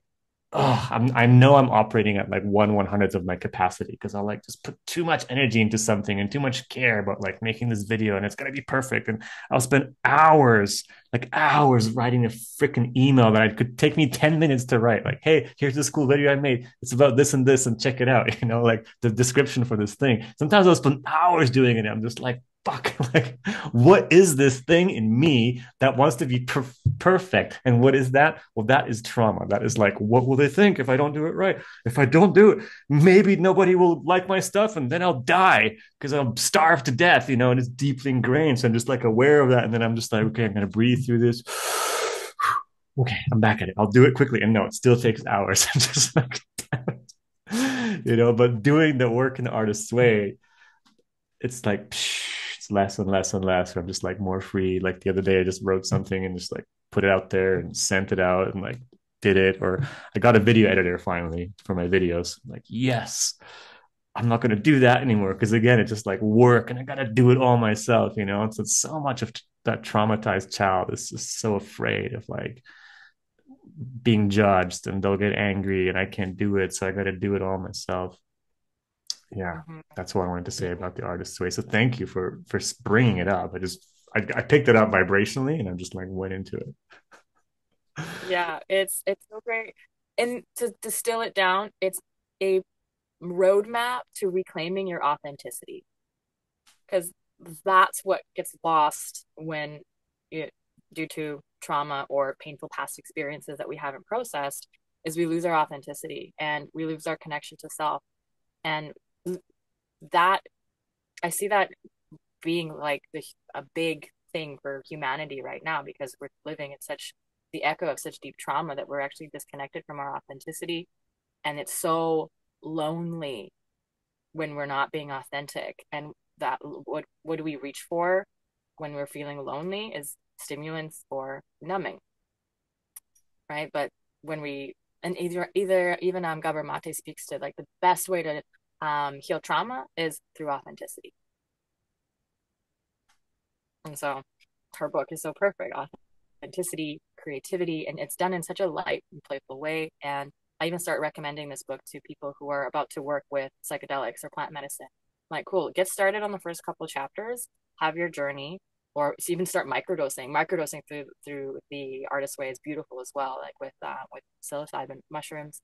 oh, I know I'm operating at like 1/100th of my capacity because I'll like just put too much energy into something and too much care about like making this video and it's gonna be perfect. And I'll spend hours, like hours, writing a freaking email that could take me 10 minutes to write. Like, hey, here's this cool video I made. It's about this and this, and check it out. Like the description for this thing. Sometimes I'll spend hours doing it. And I'm just like, fuck, like, what is this thing in me that wants to be perfect? And what is that? Well, that is trauma. That is like, what will they think if I don't do it right? If I don't do it, maybe nobody will like my stuff and then I'll die because I'll starve to death, and it's deeply ingrained. So I'm just like aware of that. And then I'm just like, okay, I'm going to breathe through this. Okay, I'm back at it. I'll do it quickly. And no, it still takes hours. I'm just like, but doing the work in the artist's way, it's like it's less and less and less. I'm just like more free. Like the other day, I just wrote something and just like put it out there and sent it out and like did it. Or I got a video editor finally for my videos. I'm like, yes, I'm not going to do that anymore because again, it's just like work and I got to do it all myself. It's so much of that traumatized child is just so afraid of like being judged and they'll get angry and I can't do it, so I got to do it all myself. Yeah, Mhm. that's what I wanted to say about the artist's way. So thank you for bringing it up. I picked it up vibrationally and I just like went into it. Yeah, it's so great. And to distill it down, it's a roadmap to reclaiming your authenticity. Because that's what gets lost when it, due to trauma or painful past experiences that we haven't processed, is we lose our authenticity and we lose our connection to self. And that I see that being like a big thing for humanity right now because we're living in such the echo of such deep trauma that we're actually disconnected from our authenticity, and it's so lonely when we're not being authentic. And that what do we reach for when we're feeling lonely is stimulants or numbing, right? But when we and either even Gabor Mate speaks to like the best way to heal trauma is through authenticity. And so her book is so perfect: authenticity, creativity, and it's done in such a light and playful way. And I even start recommending this book to people who are about to work with psychedelics or plant medicine. I'm like, cool, get started on the first couple of chapters, have your journey, or even start microdosing. Microdosing through the artist's way is beautiful as well, like with psilocybin mushrooms,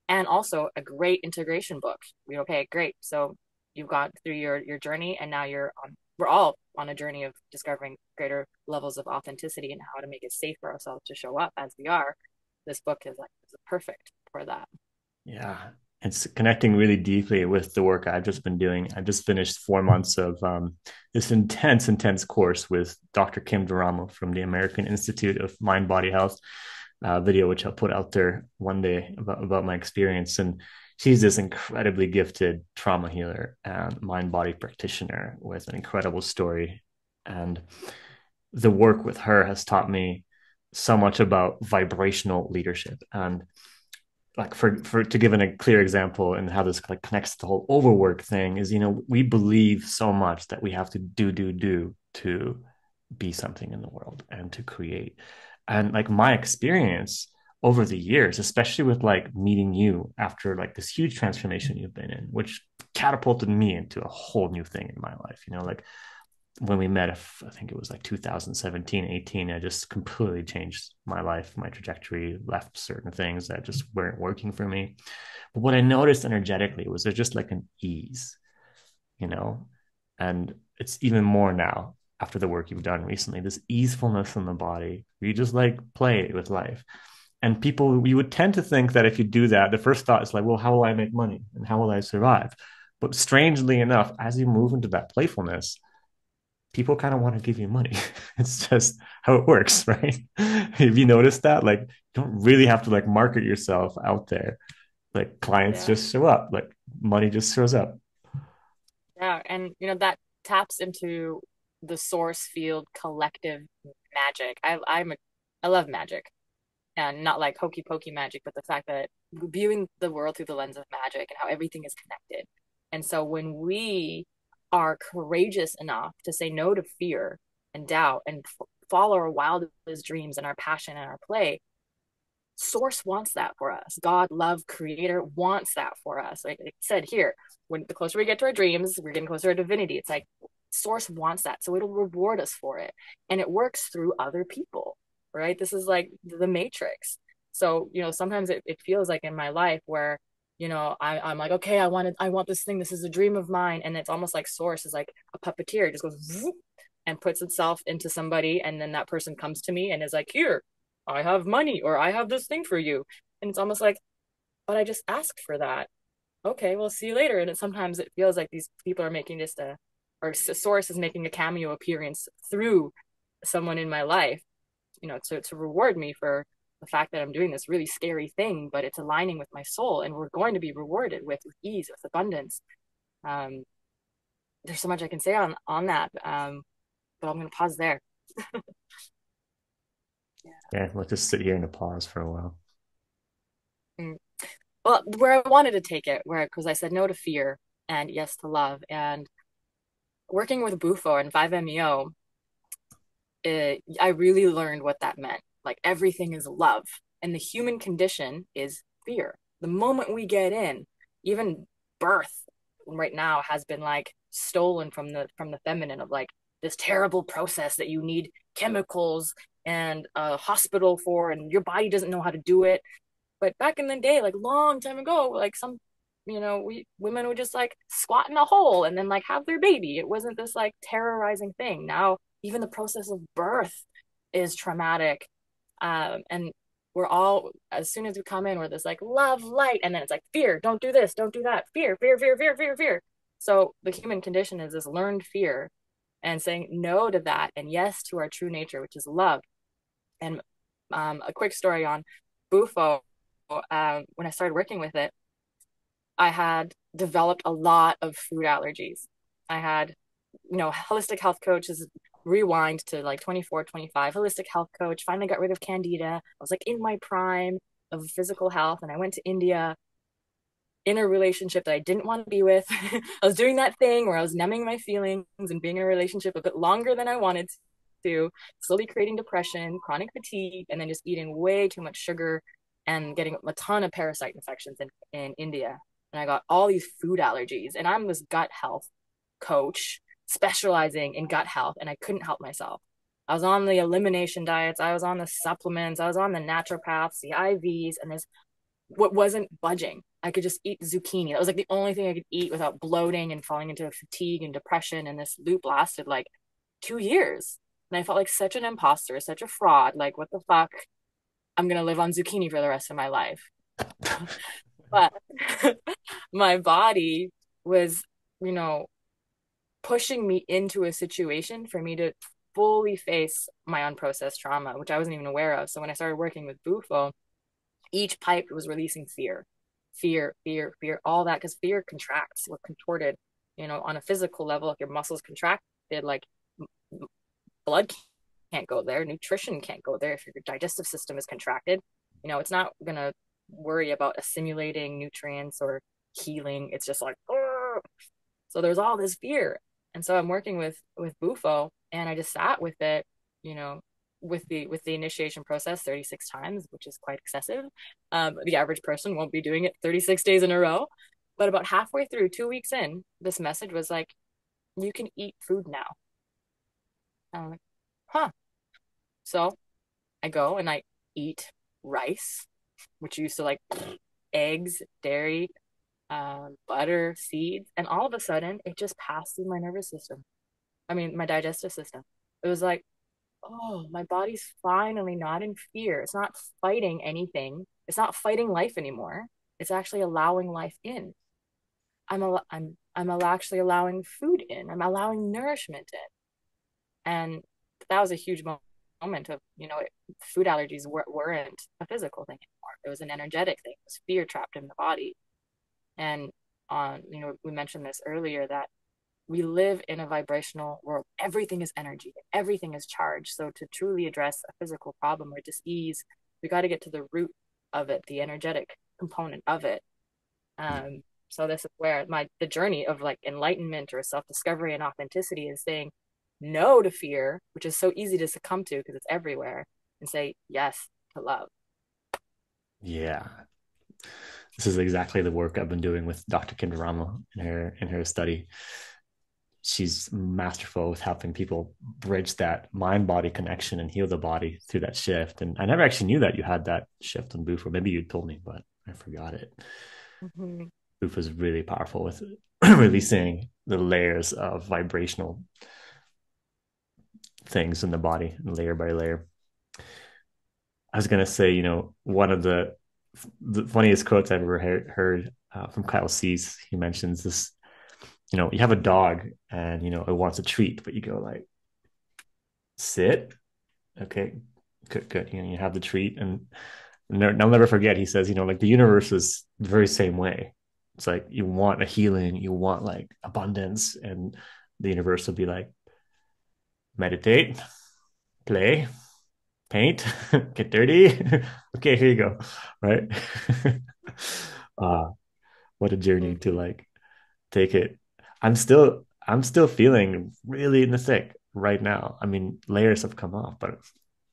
and also a great integration book. Okay, great. So you've got through your journey, and now we're all on a journey of discovering greater levels of authenticity and how to make it safe for ourselves to show up as we are. This book is perfect for that. Yeah, it's connecting really deeply with the work I've just been doing. I just finished 4 months of this intense course with Dr. Kim Duramo from the American Institute of Mind Body Health. Video which I'll put out there one day about my experience. And she's this incredibly gifted trauma healer and mind body practitioner with an incredible story. And the work with her has taught me so much about vibrational leadership. And like for to give a clear example and how this like connects to the whole overwork thing is, we believe so much that we have to do to be something in the world and to create. And like my experience over the years, especially with like meeting you after like this huge transformation you've been in, which catapulted me into a whole new thing in my life, like when we met, I think it was like 2017, 18, I just completely changed my life, my trajectory, left certain things that just weren't working for me. But what I noticed energetically was there's just like an ease, you know, and it's even more now after the work you've done recently, this easefulness in the body. You just like play with life. And people, you would tend to think that if you do that, the first thought is like, well, how will I make money and how will I survive? But strangely enough, as you move into that playfulness, people kind of want to give you money. It's just how it works, right? Have you noticed that? Like, you don't really have to like market yourself out there. Like, clients Yeah. just show up, like, money just shows up. Yeah. And, that taps into the source field collective magic. I love magic, and not like hokey pokey magic, but the fact that viewing the world through the lens of magic and how everything is connected. And so when we are courageous enough to say no to fear and doubt and follow our wildest dreams and our passion and our play, source wants that for us. God, love, creator wants that for us. Like it said here, when the closer we get to our dreams, we're getting closer to divinity. It's like source wants that. So it'll reward us for it. And it works through other people, right? This is like the matrix. So, sometimes it feels like in my life where, I'm like, okay, I want this thing. This is a dream of mine. And it's almost like source is like a puppeteer. It just goes and puts itself into somebody. And then that person comes to me and is like, here, I have money or I have this thing for you. And it's almost like, but I just asked for that. Okay, we'll see you later. And sometimes it feels like these people are making just or source is making a cameo appearance through someone in my life, to reward me for the fact that I'm doing this really scary thing, but it's aligning with my soul and we're going to be rewarded with ease, with abundance. Um, there's so much I can say on that. But I'm going to pause there. Yeah, let's just sit here in a pause for a while. Mm. Well, where I wanted to take it, where because I said no to fear and yes to love, and working with Bufo and 5-MeO, I really learned what that meant. Like everything is love, and the human condition is fear. The moment we get in, even birth right now has been like stolen from the feminine of like this terrible process that you need chemicals and a hospital for, and your body doesn't know how to do it. But back in the day, like long time ago, like we women would just like squat in a hole and then like have their baby. It wasn't this like terrorizing thing. Now even the process of birth is traumatic. And we're all, as soon as we come in, we're this like love, light, and then it's like fear, don't do this, don't do that, fear, fear, fear, fear, fear, fear. So the human condition is this learned fear and saying no to that and yes to our true nature, which is love. And a quick story on Bufo. When I started working with it, I had developed a lot of food allergies. I had, holistic health coaches rewind to like 24, 25, holistic health coach, finally got rid of candida. I was like in my prime of physical health and I went to India in a relationship that I didn't want to be with. I was doing that thing where I was numbing my feelings and being in a relationship a bit longer than I wanted to, slowly creating depression, chronic fatigue, and then just eating way too much sugar and getting a ton of parasite infections in India. And I got all these food allergies. And I'm this gut health coach specializing in gut health, and I couldn't help myself. I was on the elimination diets, I was on the supplements, I was on the naturopaths, the IVs, and this what wasn't budging. I could just eat zucchini. That was like the only thing I could eat without bloating and falling into fatigue and depression. And this loop lasted like 2 years. And I felt like such an imposter, such a fraud. Like, what the fuck? I'm going to live on zucchini for the rest of my life. But my body was, you know, pushing me into a situation for me to fully face my unprocessed trauma, which I wasn't even aware of. So when I started working with Bufo, each pipe was releasing fear, fear, fear, fear, all that because fear contracts. We're contorted, on a physical level. If your muscles contracted, like blood can't go there, nutrition can't go there. If your digestive system is contracted, it's not gonna worry about assimilating nutrients or healing. It's just like, oh. So there's all this fear, and so I'm working with Bufo, and I just sat with it, you know, with the initiation process 36 times, which is quite excessive. The average person won't be doing it 36 days in a row. But about halfway through, 2 weeks in, this message was like, you can eat food now. And I'm like, huh. So I go and I eat rice, which used to like eggs, dairy, butter, seeds, and all of a sudden it just passed through my nervous system. I mean, my digestive system. It was like, oh, my body's finally not in fear. It's not fighting anything. It's not fighting life anymore. It's actually allowing life in. Actually allowing food in. I'm allowing nourishment in. And that was a huge moment of, food allergies weren't a physical thing anymore. It was an energetic thing. It was fear trapped in the body. And we mentioned this earlier that we live in a vibrational world. Everything is energy, everything is charged. So to truly address a physical problem or disease, we got to get to the root of it, the energetic component of it. So this is where the journey of like enlightenment or self-discovery and authenticity is saying no to fear, which is so easy to succumb to because it's everywhere, and say yes to love. Yeah. This is exactly the work I've been doing with Dr. Kinderama in her study. She's masterful with helping people bridge that mind body connection and heal the body through that shift. And I never actually knew that you had that shift on Boof, or maybe you told me, but I forgot it. Mm-hmm. Boof is really powerful with releasing the layers of vibrational things in the body, layer by layer. I was gonna say, one of the funniest quotes I've ever heard from Kyle Cease. He mentions this. You have a dog, and it wants a treat, but you go like, sit, okay, good, good. You have the treat, and I'll never forget. He says, like the universe is the very same way. It's like you want a healing, you want like abundance, and the universe will be like, meditate, play, paint, get dirty. Okay, here you go. Right. uh what a journey to like take it. I'm still feeling really in the thick right now. I mean, layers have come off, but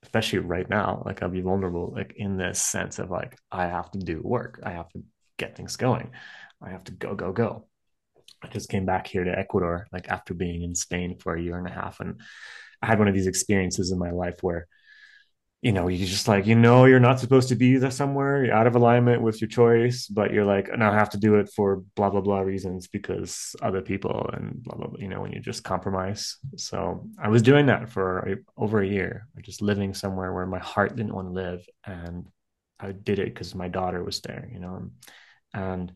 especially right now, like I'll be vulnerable, like in this sense of like I have to do work, I have to get things going, I have to go, go, go. I just came back here to Ecuador, like after being in Spain for a year and a half, and I had one of these experiences in my life where you just like, you're not supposed to be there somewhere, you're out of alignment with your choice, but you're like, no, I have to do it for blah, blah, blah reasons because other people and blah, blah, blah, when you just compromise. So I was doing that for over a year, just living somewhere where my heart didn't want to live. And I did it because my daughter was there, and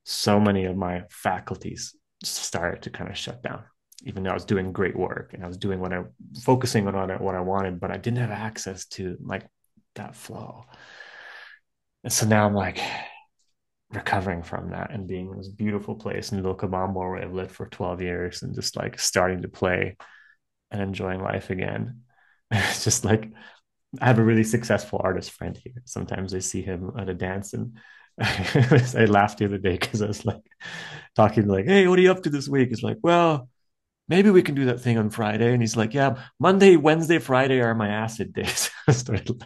so many of my faculties started to kind of shut down, even though I was doing great work and I was doing focusing on what I wanted, but I didn't have access to like that flow. And so now I'm like recovering from that and being in this beautiful place in Vilcabamba where I've lived for 12 years and just like starting to play and enjoying life again. It's just like I have a really successful artist friend here. Sometimes I see him at a dance and I laughed the other day because I was like talking like, hey, what are you up to this week? He's like, well, maybe we can do that thing on Friday. And he's like, yeah, Monday, Wednesday, Friday are my acid days. I started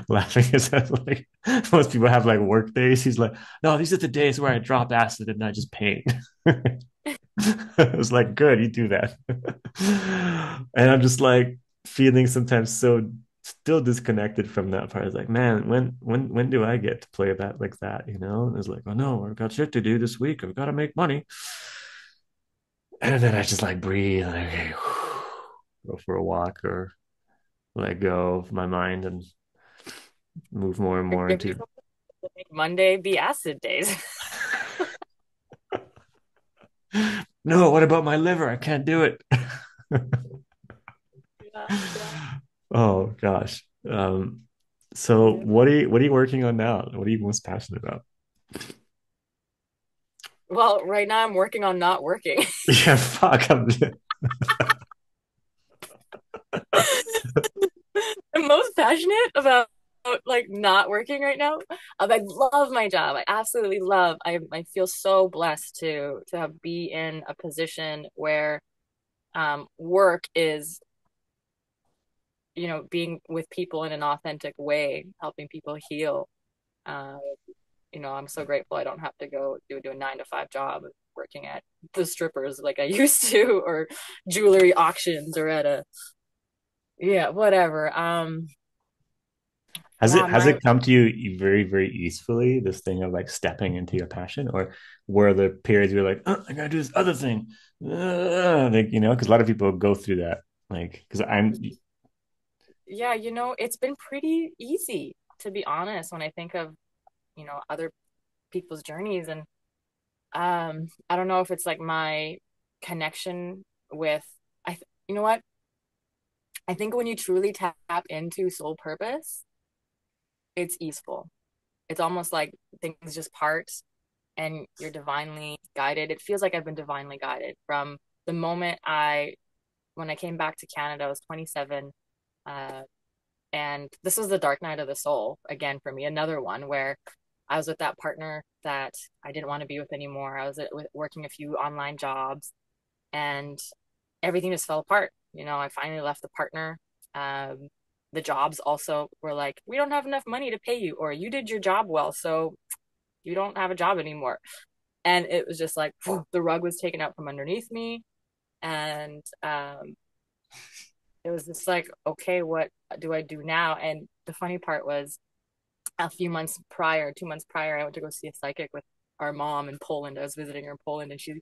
laughing because like most people have like work days. He's like, no, these are the days where I drop acid and I just paint. I was like, good, you do that. And I'm just like feeling sometimes so still disconnected from that part. It's like, man, when do I get to play that like that? And it's like, oh no, I've got shit to do this week. I've got to make money. And then I just like breathe, like, okay, go for a walk or let go of my mind and move more and Or more give into. yourself to make Monday be acid days. No, what about my liver? I can't do it. Yeah, yeah. Oh gosh. So Yeah. what are you working on now? What are you most passionate about? Well, right now I'm working on not working. Yeah, fuck. I'm most passionate about like not working right now. I love my job. I absolutely love. I feel so blessed to be in a position where work is, being with people in an authentic way, helping people heal. Uh, I'm so grateful I don't have to go do a 9 to 5 job working at the strippers like I used to, or jewelry auctions, or at a yeah, whatever. Has Yeah, it my come to you very, very easily, this thing of like stepping into your passion? Or were there periods where you're like, oh, I gotta do this other thing? Like, because a lot of people go through that. Like, because I'm yeah, it's been pretty easy to be honest when I think of, other people's journeys. And I don't know if it's like my connection with you know what? I think when you truly tap into soul purpose, it's easeful. It's almost like things just part and you're divinely guided. It feels like I've been divinely guided from the moment when I came back to Canada. I was 27. Uh, and this was the dark night of the soul again for me, another one where I was with that partner that I didn't want to be with anymore. I was working a few online jobs and everything just fell apart. I finally left the partner. Um, the jobs also were like, we don't have enough money to pay you, or you did your job well, so you don't have a job anymore. And it was just like the rug was taken out from underneath me. And it was just like, okay, what do I do now? And the funny part was a few months prior, 2 months prior, I went to go see a psychic with our mom in Poland. I was visiting her in Poland, and she's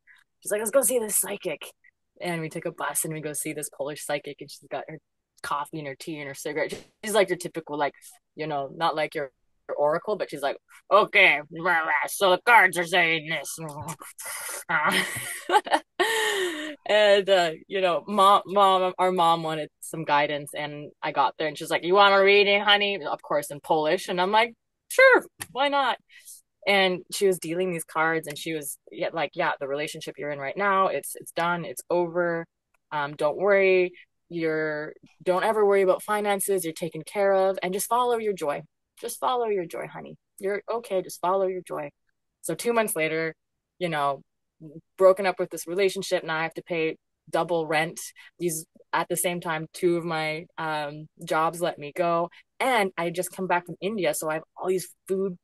like, "Let's go see this psychic." And we took a bus and we go see this Polish psychic, and she's got her coffee and her tea and her cigarette. She's like your typical, like, not like your oracle, but she's like, "Okay, so the cards are saying this." And our mom wanted some guidance, and I got there, and she's like, "You want a reading, honey?" Of course, in Polish, and I'm like, "Sure, why not?" And she was dealing these cards, and she was, yeah, like, "Yeah, the relationship you're in right now, it's done, it's over. Don't worry. You're don't ever worry about finances. You're taken care of, and just follow your joy. Just follow your joy, honey. You're okay. Just follow your joy." So 2 months later, you know, broken up with this relationship. Now I have to pay double rent. These At the same time, two of my jobs let me go, and I just come back from India, so I have all these food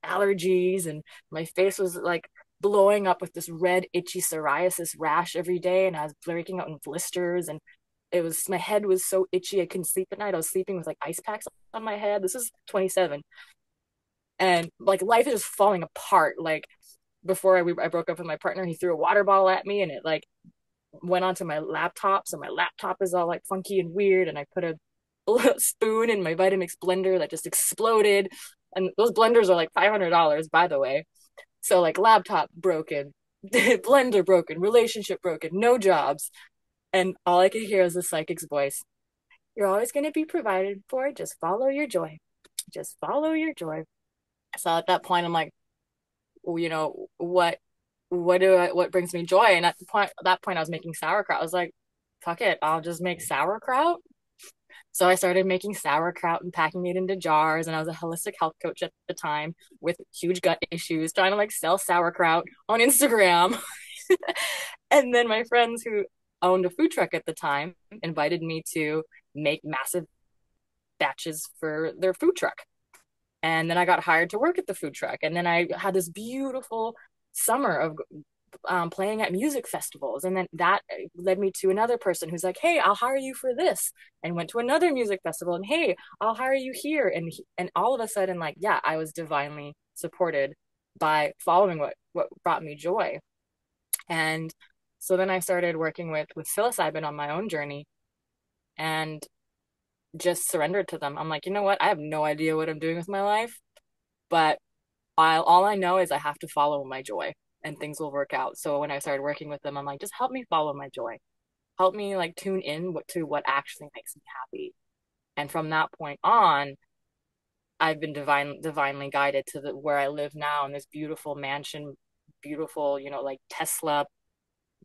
allergies, and my face was like blowing up with this red, itchy psoriasis rash every day, and I was breaking out in blisters, and my head was so itchy I couldn't sleep at night. I was sleeping with like ice packs on my head. This is 27, and like life is just falling apart. Like before I broke up with my partner, he threw a water bottle at me, and it like went onto my laptop. So my laptop is all like funky and weird. And I put a spoon in my Vitamix blender that just exploded. And those blenders are like $500, by the way. So like laptop broken, blender broken, relationship broken, no jobs. And all I could hear is the psychic's voice. You're always going to be provided for. Just follow your joy. Just follow your joy. So at that point, I'm like, well, what brings me joy? And at that point, I was making sauerkraut. I was like, fuck it, I'll just make sauerkraut. So I started making sauerkraut and packing it into jars. And I was a holistic health coach at the time with huge gut issues, trying to like sell sauerkraut on Instagram. And then my friends who owned a food truck at the time invited me to make massive batches for their food truck. And then I got hired to work at the food truck. And then I had this beautiful summer of playing at music festivals. And then that led me to another person who's like, "Hey, I'll hire you for this." And went to another music festival, and, "Hey, I'll hire you here." And all of a sudden, like, yeah, I was divinely supported by following what brought me joy. And so then I started working with psilocybin on my own journey, and just surrendered to them. I'm like, you know what? I have no idea what I'm doing with my life, but all I know is I have to follow my joy, and things will work out. So when I started working with them, I'm like, just help me follow my joy. Help me like tune in to what actually makes me happy. And from that point on, I've been divinely guided to where I live now in this beautiful mansion, beautiful, like Tesla,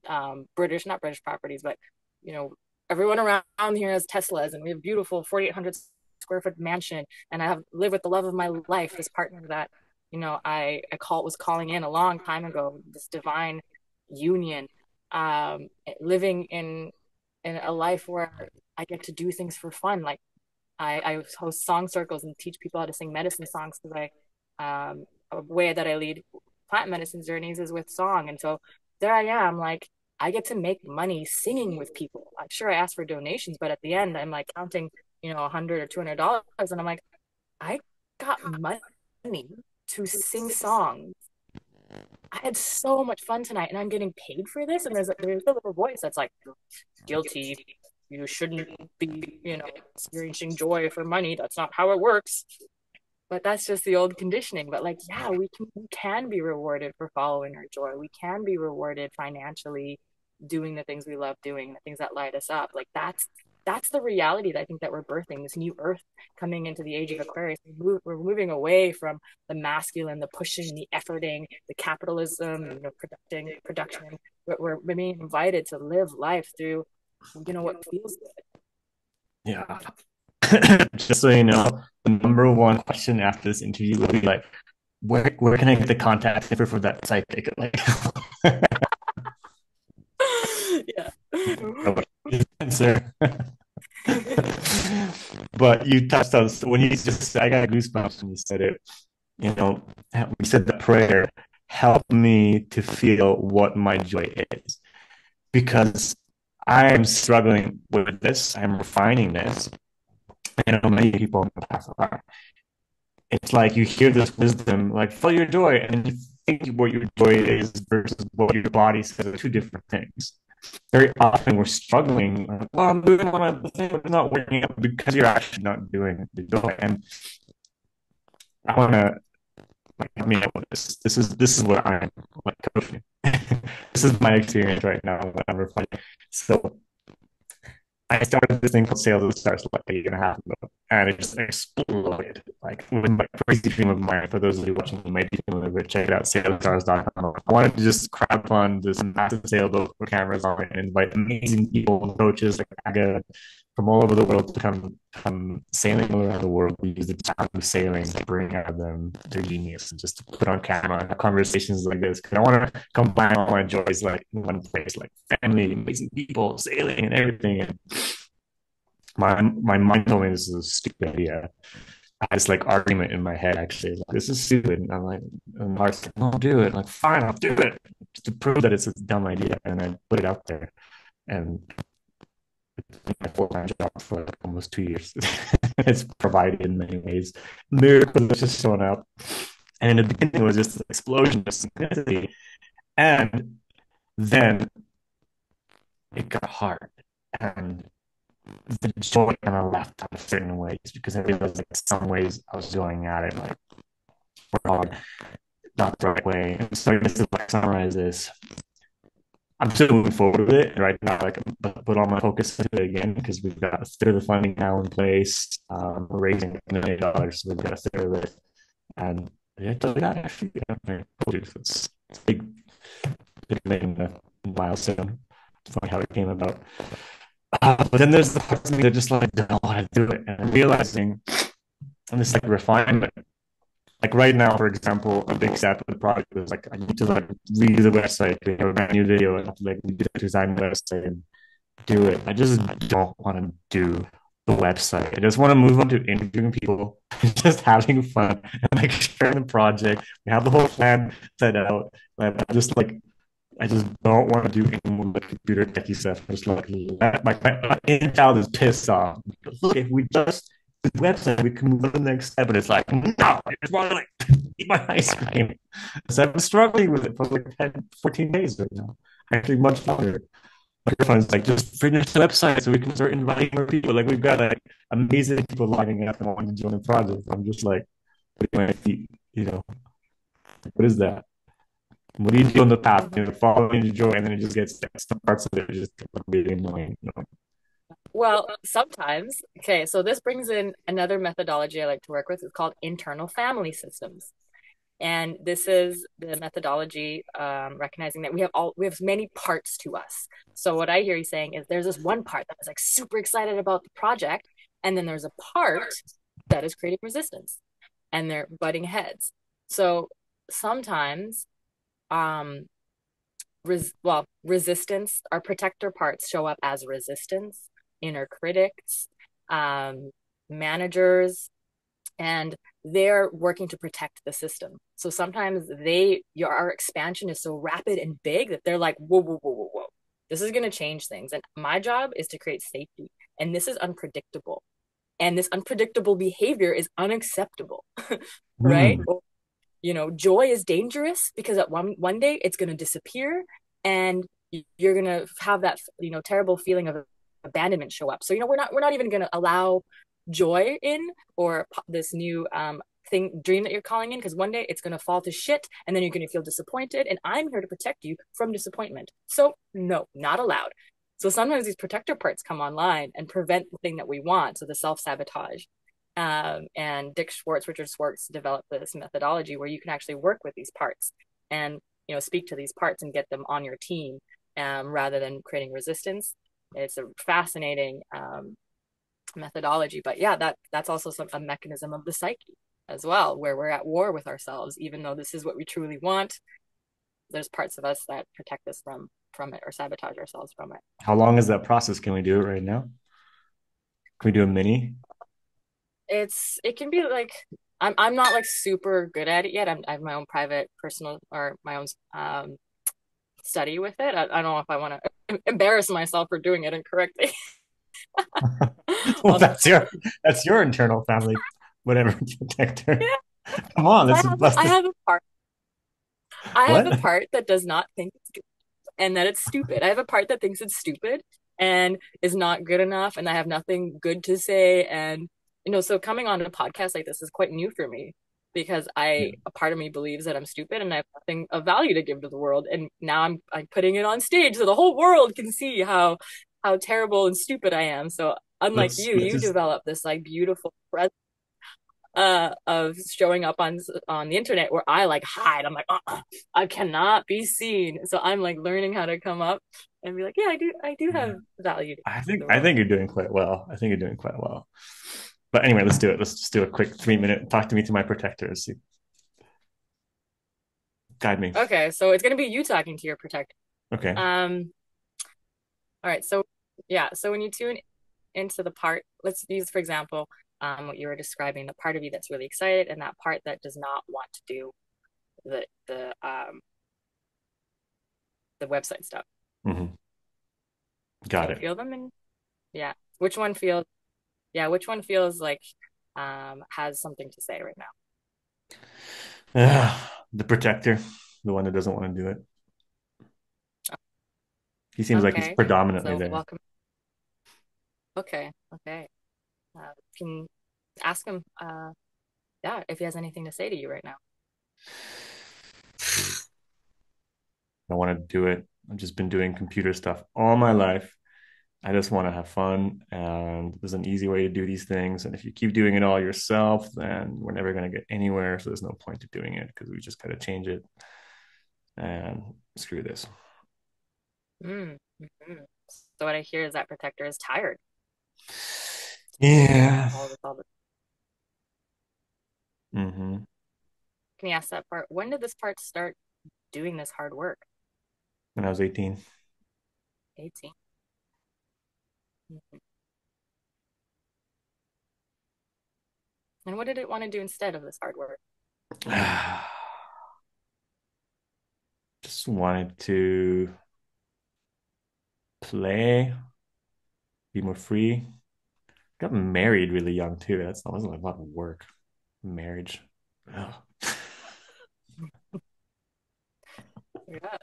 not British properties, but you know, everyone around here has Teslas, and we have beautiful 4,800 square foot mansion. And I have lived with the love of my life, this partner that, I was calling in a long time ago, this divine union, living in a life where I get to do things for fun. Like I host song circles and teach people how to sing medicine songs, because a way that I lead plant medicine journeys is with song. And so there I am, like I get to make money singing with people. I'm sure I asked for donations, but at the end, I'm like counting, $100 or $200, and I'm like, I got money to sing songs. I had so much fun tonight, and I'm getting paid for this. And there's a little voice that's like, guilty. You shouldn't be, experiencing joy for money. That's not how it works. But that's just the old conditioning. But like, yeah, we can be rewarded for following our joy. We can be rewarded financially doing the things we love doing, the things that light us up. Like that's the reality that I think that we're birthing, this new earth coming into the age of Aquarius. We're moving away from the masculine, the pushing, the efforting, the capitalism, production. We're being invited to live life through, what feels good. Yeah. Just so you know, the number one question after this interview will be like, where can I get the contact info for that psychic? Like, Yeah. answer. But you touched on when you just I got goosebumps when you said it. You know, we said the prayer, help me to feel what my joy is. Because I am struggling with this, I'm refining this. And I know many people in the past are. It's like you hear this wisdom, like follow your joy, and you think what your joy is versus what your body says are two different things. Very often we're struggling. Like, well, I'm doing one of the things, but it's not working out because you're actually not doing the joy. And I want to like help me out with this. This is what I'm like coaching. This is my experience right now that I'm refining. So I started this thing called Sales of the Stars like a year and a half ago, and it just exploded. Like with my crazy dream of mine, for those of you watching, you might be familiar with, check it out, salesstars.com. I wanted to just crowdfund this massive sale for cameras on it and invite amazing people and coaches like Aga from all over the world to come sailing around the world. We use the time of sailing to bring out them their genius and just to put on camera and have conversations like this. Because I want to combine all my joys like in one place, like family, amazing people, sailing, and everything. And my mind told me this is a stupid idea. I had this like argument in my head actually, like, this is stupid. And I'm like, and Mark's like, no, do it. I'm like, fine, I'll do it to prove that it's a dumb idea. And I put it out there, and my full-time job for like almost 2 years. It's provided in many ways. Miracles just showing up. And in the beginning, it was just an explosion of synchronicity. And then it got hard. And the joy kind of left out of certain ways because I realized like some ways I was going at it like wrong, not the right way. And so just to like summarize this, I'm still moving forward with it right now. Like put all my focus into it again because we've got a third of the funding now in place. We're raising $1 million, so we've got a third of it, and yeah, so that actually, yeah, it's big, big milestone. It's funny how it came about. But then there's the parts of me that just like don't want to do it, and I'm realizing, and this like refinement. Like right now, for example, a big step of the project is like I need to like redo the website. We have a brand new video, and I have to like design the website and do it. I just don't want to do the website. I just want to move on to interviewing people, just having fun, and like sharing the project. We have the whole plan set out. And I'm just like I just don't want to do any more like computer techie stuff. I'm just like my inner child is pissed off. Look, if we just the website, we can move on to the next step. And it's like, no, I just want to like eat my ice cream. So I've been struggling with it for like 10, 14 days right now. Actually, much longer. My girlfriend's like, just finish the website so we can start inviting more people. Like we've got like amazing people lining up and wanting to join the project. I'm just like, putting my feet, what is that? What do you do on the path? Following the joy, and then it just gets some parts of it just get really annoying. Well, sometimes, okay, so this brings in another methodology I like to work with. It's called internal family systems. And this is the methodology, recognizing that we have many parts to us. So what I hear you saying is there's this one part that is like super excited about the project, and then there's a part that is creating resistance, and they're butting heads. So sometimes, um, resistance, our protector parts show up as resistance, inner critics, um, managers, and they're working to protect the system. So sometimes our expansion is so rapid and big that they're like, whoa, whoa, whoa, whoa, whoa. This is going to change things. And my job is to create safety. And this is unpredictable. And this unpredictable behavior is unacceptable, right? Mm. Joy is dangerous because at one day it's going to disappear and you're going to have that, terrible feeling of abandonment show up. So, we're not even going to allow joy in or this new dream that you're calling in, because one day it's going to fall to shit and then you're going to feel disappointed. And I'm here to protect you from disappointment. So, no, not allowed. So sometimes these protector parts come online and prevent the thing that we want. So the self sabotage. And Richard Schwartz developed this methodology where you can actually work with these parts and speak to these parts and get them on your team, rather than creating resistance. It's a fascinating methodology, but yeah, that's also a mechanism of the psyche as well, where we're at war with ourselves, even though this is what we truly want. There's parts of us that protect us from it or sabotage ourselves from it. How long is that process? Can we do it right now? Can we do a mini? It can be like I'm not like super good at it yet. I have my own private personal or my own study with it. I don't know if I want to embarrass myself for doing it incorrectly. Well, Also, that's your internal family, whatever protector. yeah, Come on, I let's have bust I this. have a part. I have a What? part that does not think it's good and that it's stupid. I have a part that thinks it's stupid and is not good enough, and I have nothing good to say. And so coming on a podcast like this is quite new for me because Yeah. a part of me believes that I'm stupid and I have nothing of value to give to the world. And now I'm putting it on stage so the whole world can see how terrible and stupid I am. So unlike Let's you just develop this like beautiful presence of showing up on the internet where I like hide. I'm like, I cannot be seen. So I'm like learning how to come up and be like, yeah, I do yeah. have value to the I world. think you're doing quite well. I think you're doing quite well. But anyway, let's do it. Let's just do a quick 3 minute talk to me to my protectors. Guide me. Okay, so it's gonna be you talking to your protector. Okay. Um, all right, so yeah, so when you tune into the part, let's use for example, what you were describing, the part of you that's really excited and that part that does not want to do the website stuff. Hmm. Can Got you it. feel them? And yeah, which one feels which one feels like has something to say right now? The protector, the one that doesn't want to do it. He seems like he's Okay, predominantly so there. welcome. Okay, okay. Can ask him, yeah, if he has anything to say to you right now. I want to do it. I've just been doing computer stuff all my life. I just want to have fun, and there's an easy way to do these things. And if you keep doing it all yourself, then we're never going to get anywhere. So there's no point to doing it because we just got to change it and screw this. Mm, mhm. So what I hear is that protector is tired. Yeah. All the. Hmm. Can you ask that part? When did this part start doing this hard work? When I was 18. 18. Mhm. And what did it want to do instead of this hard work? Just wanted to play, be more free. Got Mm, married really young too. That wasn't like a lot of work. Marriage. Ugh. yeah.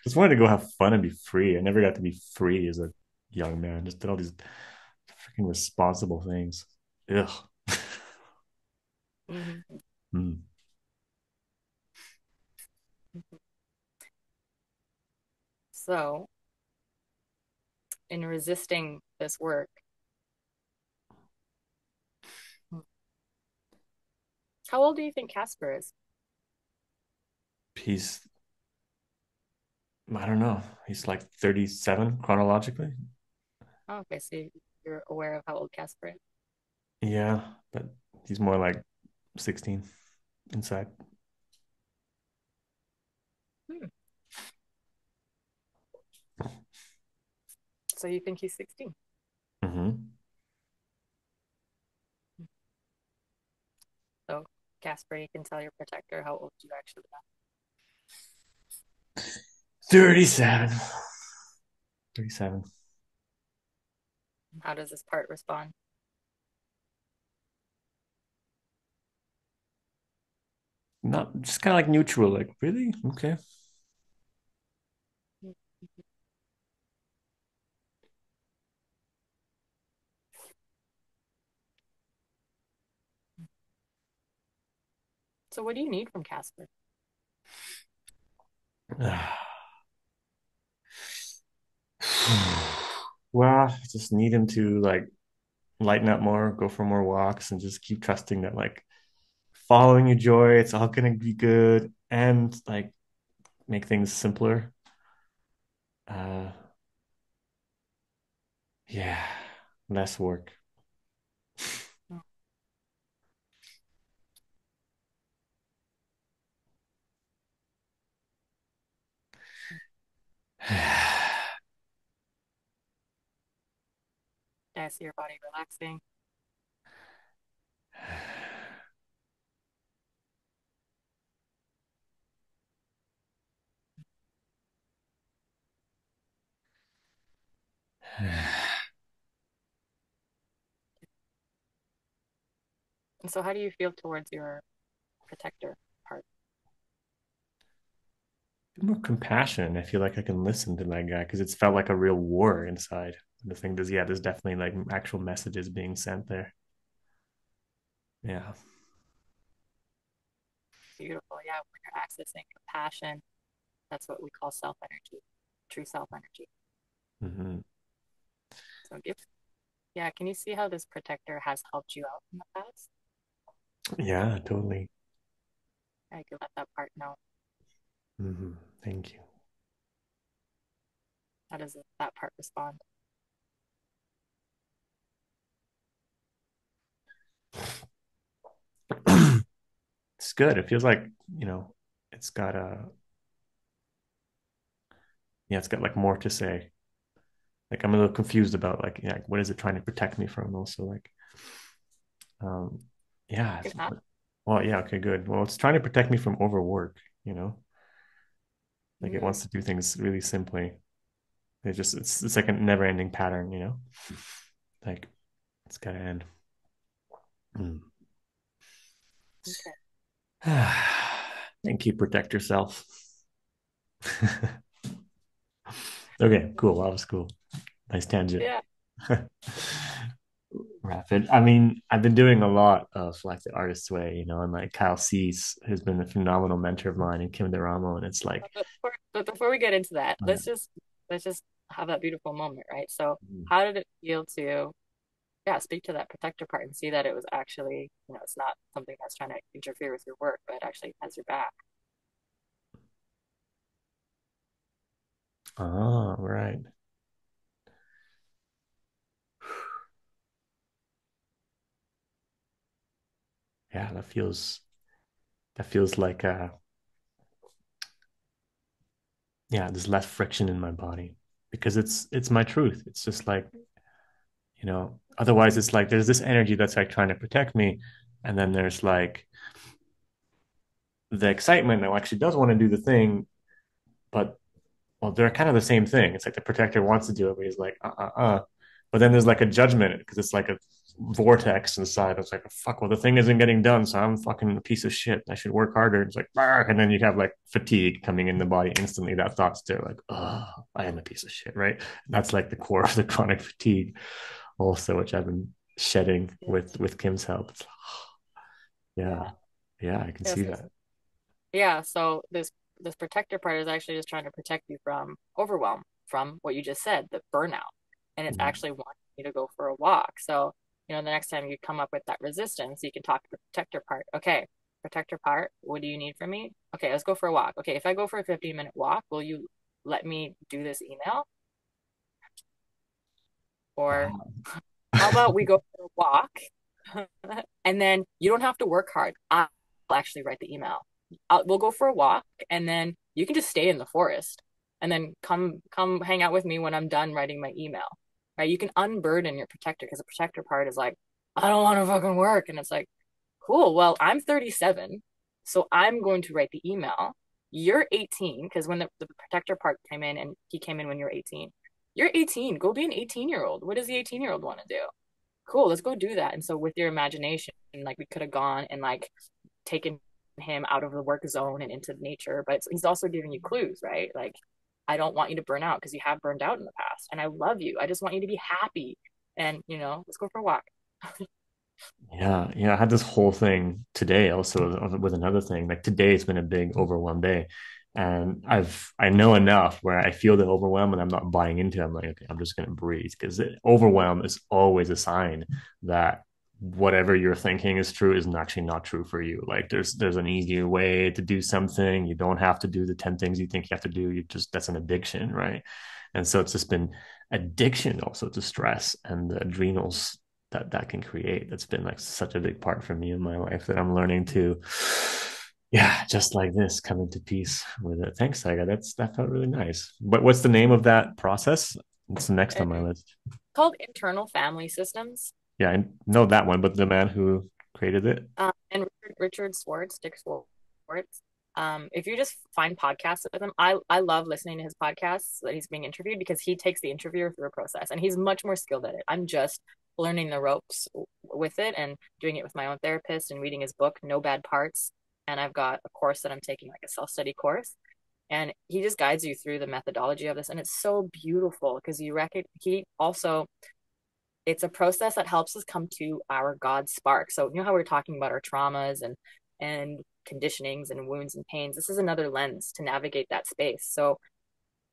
Just wanted to go have fun and be free. I never got to be free as a young man. Just did all these freaking responsible things. Ugh. Hmm. Mm. So in resisting this work, how old do you think Casper is? He's, I don't know. He's like 37 chronologically. Oh, okay, so you're aware of how old Casper is. Yeah, but he's more like 16 inside. Hmm. So you think he's 16? Hmm. So Casper, you can tell your protector how old you actually 37. 37. How does this part respond? Not just kind of like neutral, like, really? Okay. So what do you need from Casper? Well, I just need him to like lighten up more, go for more walks, and just keep trusting that like following your joy, it's all gonna be good, and like make things simpler. Uh, yeah, less work. Yeah, I see your body relaxing. And so how do you feel towards your protector part? More compassion. I feel like I can listen to that guy because it's felt like a real war inside. The thing is, yeah, there's definitely like actual messages being sent there. Yeah. Beautiful. Yeah, when you're accessing compassion, that's what we call self energy, true self energy. Hmm. So give, yeah, can you see how this protector has helped you out in the past? Yeah, totally. I can let that part know. Hmm. Thank you. How does that part respond? It's good. It feels like, you know, it's got a, yeah, it's got like more to say. Like I'm a little confused about like, yeah, what is it trying to protect me from? Also, like, um, yeah, You can ask. well, yeah, okay, good. Well, it's trying to protect me from overwork, you know, like it Mm, wants to do things really simply. It's like a never ending pattern, you know, like it's gotta end. Mm. okay. Thank you. Protect yourself. Okay, cool. That was cool. Nice tangent. Yeah. Rapid. I mean, I've been doing a lot of like the artist's way, you know, and like Kyle Cease has been a phenomenal mentor of mine and Kim DeRamo. And it's like, But before we get into that, uh, let's just have that beautiful moment, right? So how did it feel to, yeah, speak to that protector part and see that it was actually, it's not something that's trying to interfere with your work, but it actually has your back. oh, right. Yeah, that feels like yeah, there's less friction in my body because it's my truth. It's just like, you know, otherwise it's like there's this energy that's like trying to protect me. And then there's like the excitement that actually does want to do the thing, but well, they're kind of the same thing. It's like the protector wants to do it, but he's like, But then there's like a judgment because it's like a vortex inside. It's like, fuck, well, the thing isn't getting done, so I'm fucking a piece of shit. I should work harder. It's like, and then you have like fatigue coming in the body instantly. That thought's there, like, oh, I am a piece of shit, right? That's like the core of the chronic fatigue, also, which I've been shedding Yeah. with Kim's help. It's like, yeah, Yeah. yeah, I can see Yes. that. Yeah. So this protector part is actually just trying to protect you from overwhelm, from what you just said, the burnout. And it's Mm. actually wanting you to go for a walk. So, the next time you come up with that resistance, you can talk to the protector part. Okay, protector part, what do you need from me? Okay, let's go for a walk. Okay, if I go for a 15-minute walk, will you let me do this email? Or Wow. how about we go for a walk and then you don't have to work hard. I'll actually write the email. We'll go for a walk and then you can just stay in the forest and then come hang out with me when I'm done writing my email. Right? You can unburden your protector because the protector part is like, I don't want to fucking work. And it's like, cool. Well, I'm 37, so I'm going to write the email. You're 18 because when the protector part came in and he came in when you're 18. You're 18. Go be an 18-year-old. What does the 18-year-old want to do? Cool, let's go do that. And so with your imagination, like we could have gone and like taken him out of the work zone and into nature, but he's also giving you clues, right? Like, I don't want you to burn out because you have burned out in the past, and I love you. I just want you to be happy, and let's go for a walk. Yeah, yeah. I had this whole thing today also with another thing. Like today, it's been a big overwhelm day, and I know enough where I feel the overwhelm and I'm not buying into it. I'm like, okay, I'm just gonna breathe because overwhelm is always a sign that whatever you're thinking is true is actually not true for you. Like there's an easier way to do something. You don't have to do the 10 things you think you have to do. You just that's an addiction, right? And so it's just been addiction also to stress and the adrenals that can create. That's been like such a big part for me in my life that I'm learning to, yeah, just like this, come into peace with it. Thanks, Saga. That felt really nice. But what's the name of that process? It's the next on my It's list. called internal family systems. Yeah, I know that one, but the man who created it. And Richard Swartz, Dick Swartz. If you just find podcasts with him, I love listening to his podcasts that he's being interviewed because he takes the interviewer through a process and he's much more skilled at it. I'm just learning the ropes with it and doing it with my own therapist and reading his book, No Bad Parts. And I've got a course that I'm taking, like a self-study course. And he just guides you through the methodology of this. And it's so beautiful because he also it's a process that helps us come to our God spark. So you know how we're talking about our traumas and conditionings and wounds and pains. This is another lens to navigate that space. So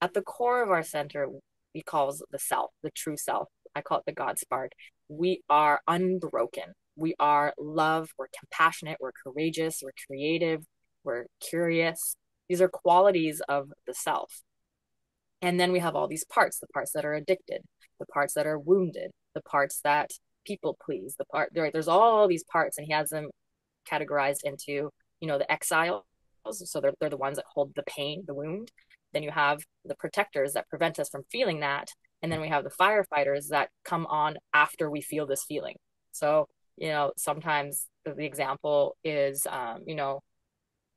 at the core of our center, we call the self, the true self. I call it the God spark. We are unbroken. We are love. We're compassionate. We're courageous. We're creative. We're curious. These are qualities of the self. And then we have all these parts, the parts that are addicted, the parts that are wounded, the parts that people please, there's all these parts, and he has them categorized into, the exiles. So they're the ones that hold the pain, the wound. Then you have the protectors that prevent us from feeling that. And then we have the firefighters that come on after we feel this feeling. So, sometimes the example is,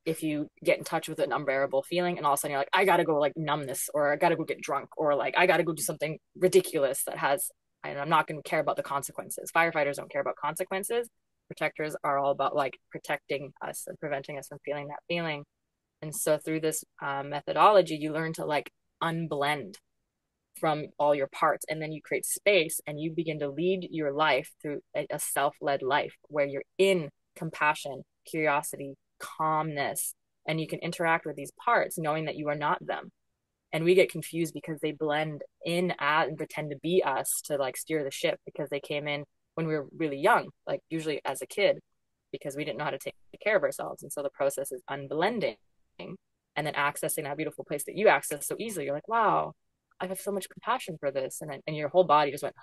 if you get in touch with an unbearable feeling and all of a sudden you're like, I gotta go like numb this, or I gotta go get drunk, or like I gotta go do something ridiculous that has, and I'm not gonna care about the consequences. Firefighters don't care about consequences. Protectors are all about like protecting us and preventing us from feeling that feeling. And so through this methodology, you learn to like unblend from all your parts, and then you create space and you begin to lead your life through a self-led life where you're in compassion, curiosity, calmness, and you can interact with these parts knowing that you are not them. And we get confused because they blend in at and pretend to be us to like steer the ship because they came in when we were really young, like usually as a kid, because we didn't know how to take care of ourselves. And so the process is unblending and then accessing that beautiful place that you access so easily. You're like, wow, I have so much compassion for this. And your whole body just went,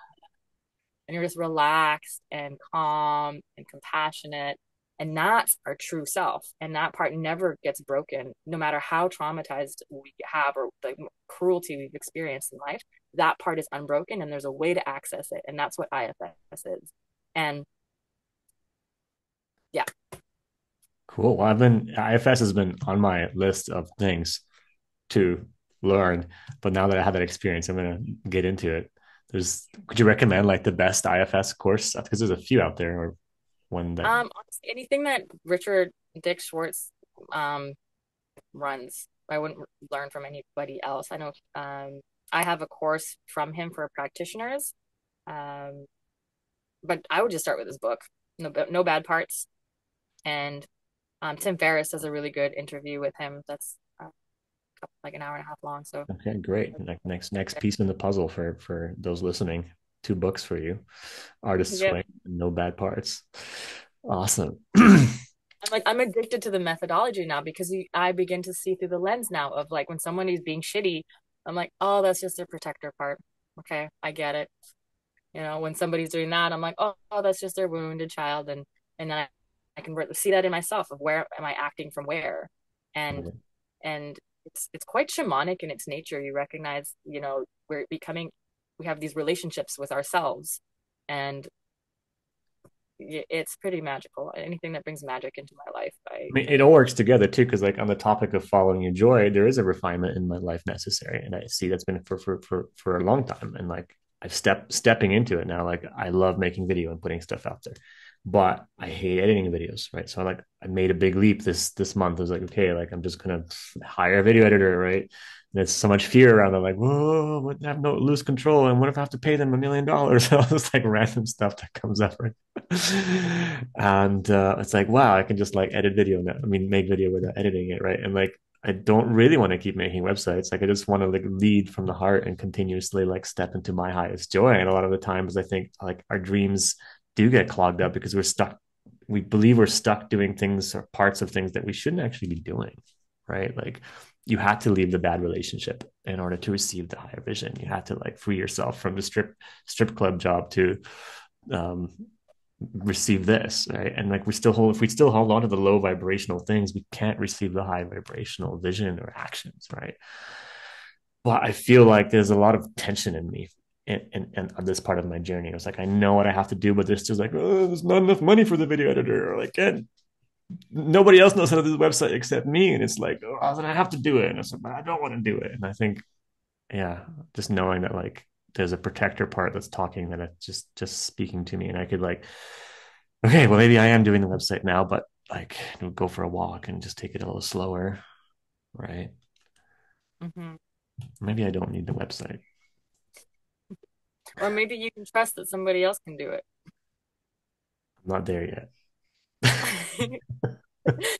and you're just relaxed and calm and compassionate. And that's our true self. And that part never gets broken, no matter how traumatized we have or the cruelty we've experienced in life. That part is unbroken, and there's a way to access it. And that's what IFS is. And yeah. Cool. Well, IFS has been on my list of things to learn, but now that I have that experience, I'm gonna get into it. Could you recommend like the best IFS course? Because there's a few out there, or one that. Honestly, anything that Richard Dick Schwartz um runs, I wouldn't learn from anybody else. I know I have a course from him for practitioners. Um, but I would just start with his book, No Bad Parts. And Tim Ferriss does a really good interview with him. That's like an hour and a half long. So Okay, great. Next piece in the puzzle for those listening. Two books for you: Artist's yeah, Way and No Bad Parts. Awesome. I'm addicted to the methodology now because I begin to see through the lens now of like when someone is being shitty, I'm like, oh, that's just their protector part. Okay, I get it. When somebody's doing that, I'm like, oh, that's just their wounded child, and then I can see that in myself of where am I acting from where, and and it's quite shamanic in its nature. You recognize, we have these relationships with ourselves, and it's pretty magical. Anything that brings magic into my life, I mean, it all works together too, because like on the topic of following your joy, there is a refinement in my life necessary, and I see that's been for a long time, and like I've stepping into it now. Like I love making video and putting stuff out there, but I hate editing videos, right? So like I made a big leap this month. I was like, okay, like I'm just gonna hire a video editor, right? And there's so much fear around it, like, whoa, what, I have no lose control, and what if I have to pay them $1 million? All this like random stuff that comes up, right? And it's like, wow, I can just like edit video now. I mean, make video without editing it, right? And like, I don't really want to keep making websites. Like, I just want to like lead from the heart and continuously like step into my highest joy. And a lot of the times, I think like our dreams do get clogged up because we're stuck. We believe we're stuck doing things or parts of things that we shouldn't actually be doing, right? Like, you had to leave the bad relationship in order to receive the higher vision. You had to like free yourself from the strip club job to um, receive this, right? And like we still hold, if we still hold on to the low vibrational things, we can't receive the high vibrational vision or actions, right? But I feel like there's a lot of tension in me in this part of my journey. It's like I know what I have to do, but there's just like, oh, there's not enough money for the video editor, or like, and nobody else knows how to do the website except me, and it's like, oh, I have to do it, and it's like, but I don't want to do it, and I think, yeah, just knowing that like there's a protector part that's talking, that it's just speaking to me, and I could like, okay, well, maybe I am doing the website now, but like go for a walk and just take it a little slower, right? hmm Maybe I don't need the website. Or maybe you can trust that somebody else can do I'm not there yet. it.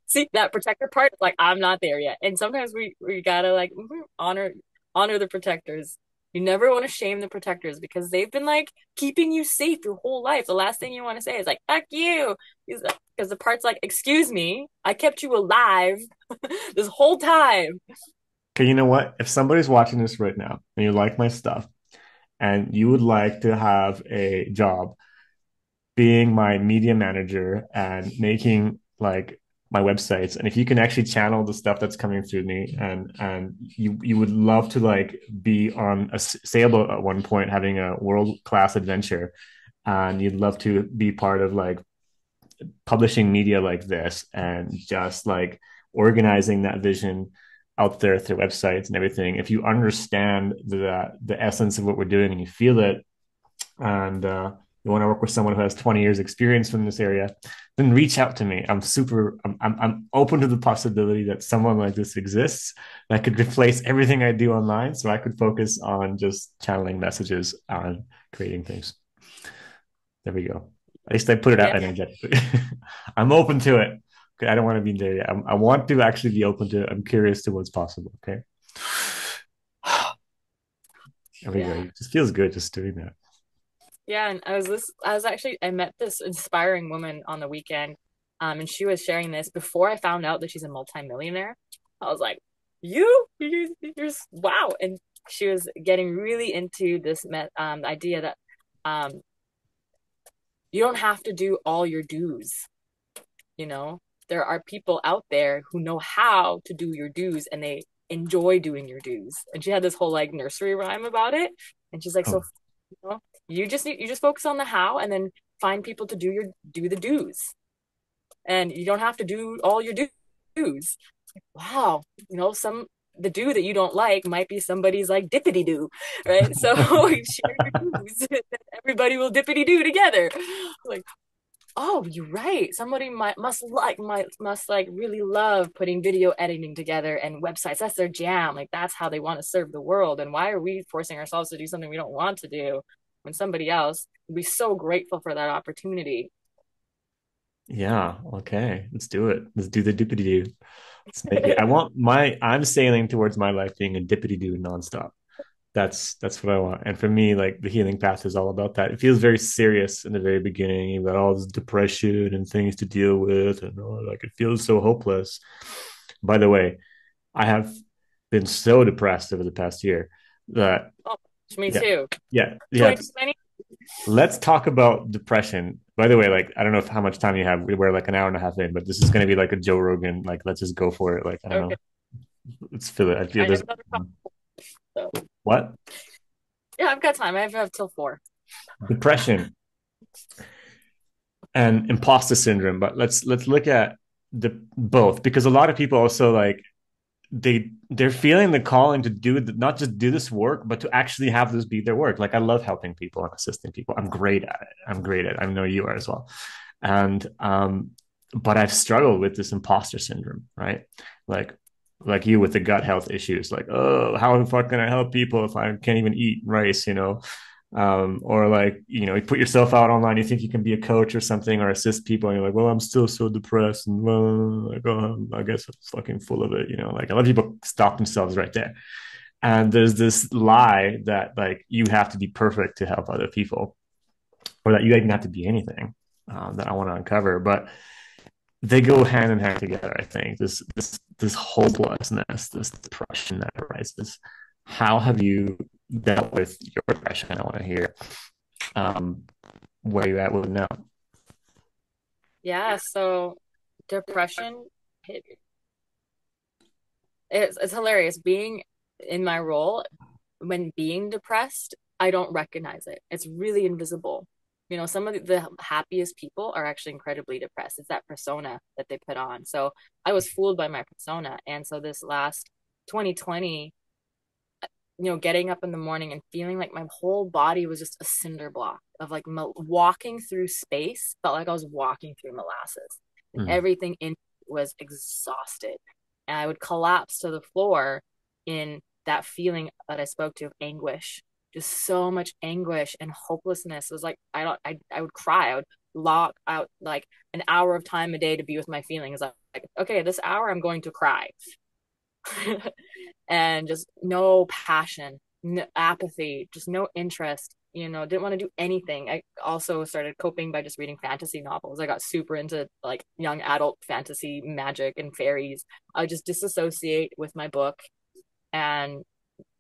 See that protector part? Like I'm not there yet. And sometimes we gotta like honor the protectors. You never want to shame the protectors because they've been like keeping you safe your whole life. The last thing you want to say is like "fuck you," because the part's like, "Excuse me, I kept you alive this whole time." Okay, you know what? If somebody's watching this right now and you like my stuff and you would like to have a job being my media manager and making like my websites, and if you can actually channel the stuff that's coming through me, and you would love to like be on a sailboat at one point having a world class adventure, and you'd love to be part of like publishing media like this and just like organizing that vision out there through websites and everything, if you understand the essence of what we're doing and you feel it, and you want to work with someone who has 20 years experience in this area, then reach out to me. I'm open to the possibility that someone like this exists that could replace everything I do online, so I could focus on just channeling messages and creating things. There we go. At least I put it out Yeah, energetically. I'm open to it. Okay, I don't want to be there yet. I want to actually be open to it. I'm curious to what's possible. Okay. There we go. yeah. It just feels good just doing that. Yeah, and I met this inspiring woman on the weekend, and she was sharing this before I found out that she's a multimillionaire. I was like, you're wow. And she was getting really into this idea that um you don't have to do all your dues, you know? There are people out there who know how to do your dues and they enjoy doing your dues. And she had this whole like nursery rhyme about it. And she's like, so Oh, you know, you just focus on the how and then find people to do the do's. And you don't have to do all your dues. Wow, some the do that you don't like might be somebody's like dippity do, right? So share your dues. Everybody will dippity do together. Like, oh, you're right. Somebody must like really love putting video editing together and websites. That's their jam. Like that's how they want to serve the world. And why are we forcing ourselves to do something we don't want to do when somebody else would be so grateful for that opportunity? yeah. Okay. Let's do it. Let's do the dippity doo. Let's make it. I'm sailing towards my life being a dippity doo nonstop. That's what I want. And for me, like the healing path is all about that. It feels very serious in the very beginning. You've got all this depression and things to deal with, and like it feels so hopeless. By the way, I have been so depressed over the past year that Oh, me yeah, too. yeah. 2020. Let's talk about depression. By the way, like I don't know how much time you have. We're like an hour and a half in, but this is going to be like a Joe Rogan. Like let's just go for it. Like I don't know. Okay. Let's fill it. I feel I have there's another call. So what yeah, I've got time. I have till 4. depression. and imposter syndrome. But let's look at the both, because a lot of people also like they're feeling the calling to do not just do this work, but to actually have this be their work. Like I love helping people and assisting people. I'm great at it. I'm great at it. I know you are as well. And but I've struggled with this imposter syndrome, right? Like like you with the gut health issues, like, oh, how the fuck can I help people if I can't even eat rice, you know? Or like, you know, you put yourself out online, you think you can be a coach or something or assist people, and you're like, well, I'm still so depressed, and well, like, oh, I guess I'm fucking full of it, you know. Like a lot of people stop themselves right there. And there's this lie that like you have to be perfect to help other people, or that you even have to be anything, that I want to uncover. But they go hand in hand together. I think this hopelessness, this depression that arises. How have you dealt with your depression? I want to hear um, where you at with it now. Yeah, so depression hit, it's hilarious being in my role when being depressed, I don't recognize it. It's really invisible. You know, some of the happiest people are actually incredibly depressed. It's that persona that they put on. So I was fooled by my persona. And so this last 2020, getting up in the morning and feeling like my whole body was just a cinder block of like walking through space, felt like I was walking through molasses. And Mm, everything in was exhausted. And I would collapse to the floor in that feeling that I spoke to of anguish, just so much anguish and hopelessness. It was like I would cry. I would lock out like an hour of time a day to be with my feelings. Like okay, this hour I'm going to cry. And just no passion, no apathy, just no interest. Didn't want to do anything. I also started coping by just reading fantasy novels. I got super into like young adult fantasy magic and fairies. I would just disassociate with my book, and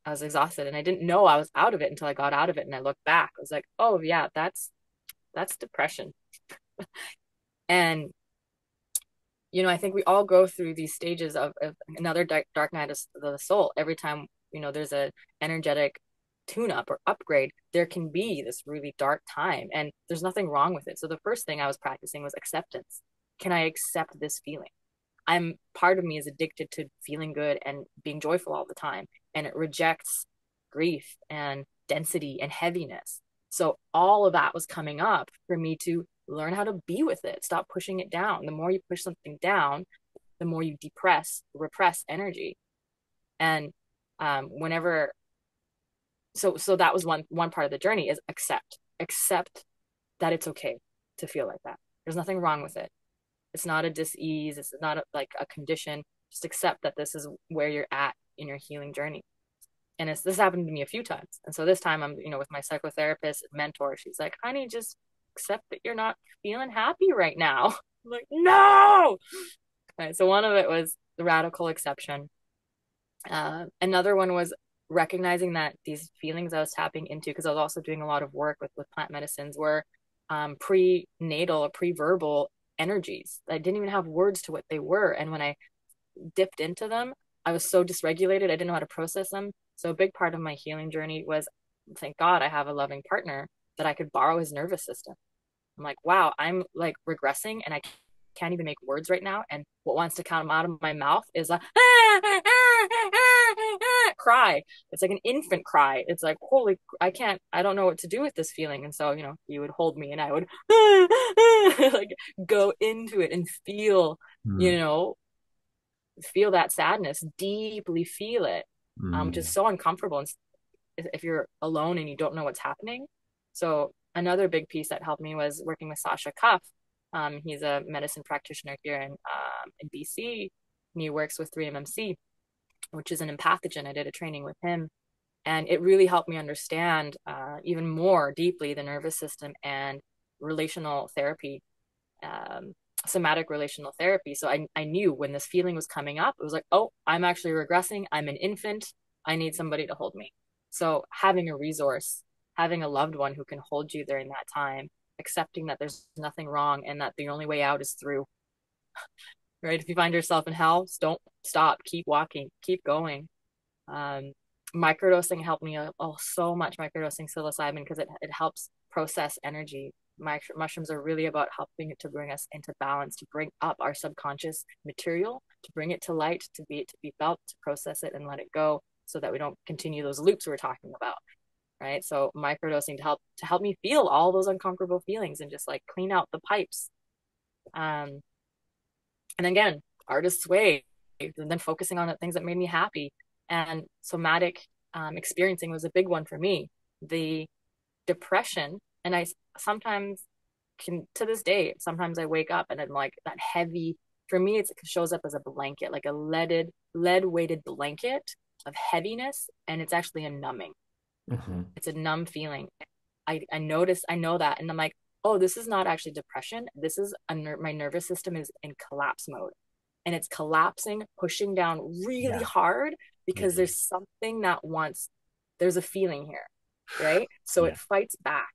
I was exhausted, and I didn't know I was out of it until I got out of it and I looked back. I was like, oh yeah, that's depression. And I think we all go through these stages of another dark night of the soul. Every time, there's a energetic tune up or upgrade, there can be this really dark time, and there's nothing wrong with it. So the first thing I was practicing was acceptance. Can I accept this feeling? Part of me is addicted to feeling good and being joyful all the time, and it rejects grief and density and heaviness. So all of that was coming up for me to learn how to be with it, stop pushing it down. The more you push something down, the more you repress energy. And whenever so that was one part of the journey is accept that it's okay to feel like that. There's nothing wrong with it. It's not a dis-ease. It's not like a condition. Just accept that this is where you're at in your healing journey. And this happened to me a few times. And so this time I'm, with my psychotherapist mentor, she's like, honey, just accept that you're not feeling happy right now. I'm like, no. Okay, so one of it was the radical exception. Another one was recognizing that these feelings I was tapping into, because I was also doing a lot of work with plant medicines, were prenatal or pre-verbal energies. I didn't even have words to what they were. And when I dipped into them, I was so dysregulated. I didn't know how to process them. So a big part of my healing journey was, thank God I have a loving partner that I could borrow his nervous system. I'm like, wow, I'm like regressing and I can't even make words right now. And what wants to come out of my mouth is like, cry. It's like an infant cry. It's like, holy, I don't know what to do with this feeling. And so, he would hold me and I would like go into it and feel, you mm, know, feel that sadness, deeply feel it, which is mm, so uncomfortable. And if you're alone and you don't know what's happening. So another big piece that helped me was working with Sasha Cuff. He's a medicine practitioner here in BC, and he works with 3-MMC, which is an empathogen. I did a training with him, and it really helped me understand even more deeply the nervous system and relational therapy, um, somatic relational therapy. So I knew when this feeling was coming up, it was like, oh, I'm actually regressing. I'm an infant. I need somebody to hold me. So having a resource, having a loved one who can hold you during that time, accepting that there's nothing wrong and that the only way out is through, right? If you find yourself in hell, don't stop, keep walking, keep going. Um, Microdosing helped me so much, microdosing psilocybin, because it helps process energy mushrooms are really about helping to bring us into balance, to bring up our subconscious material, to bring it to light, to be felt, to process it and let it go, so that we don't continue those loops we're talking about, right? So microdosing to help me feel all those uncomfortable feelings and just like clean out the pipes. Um, and again, artist's way, and then focusing on the things that made me happy. And somatic experiencing was a big one for me. The depression, and I sometimes can, to this day, sometimes I wake up and I'm like that heavy, for me, it shows up as a blanket, like a lead weighted blanket of heaviness. And it's actually a numbing. Mm-hmm. It's a numb feeling. I know that. And I'm like, oh, this is not actually depression. This is my nervous system is in collapse mode, and it's collapsing, pushing down really Yeah. hard because Yeah. there's something that wants, there's a feeling here, right? So Yeah. it fights back.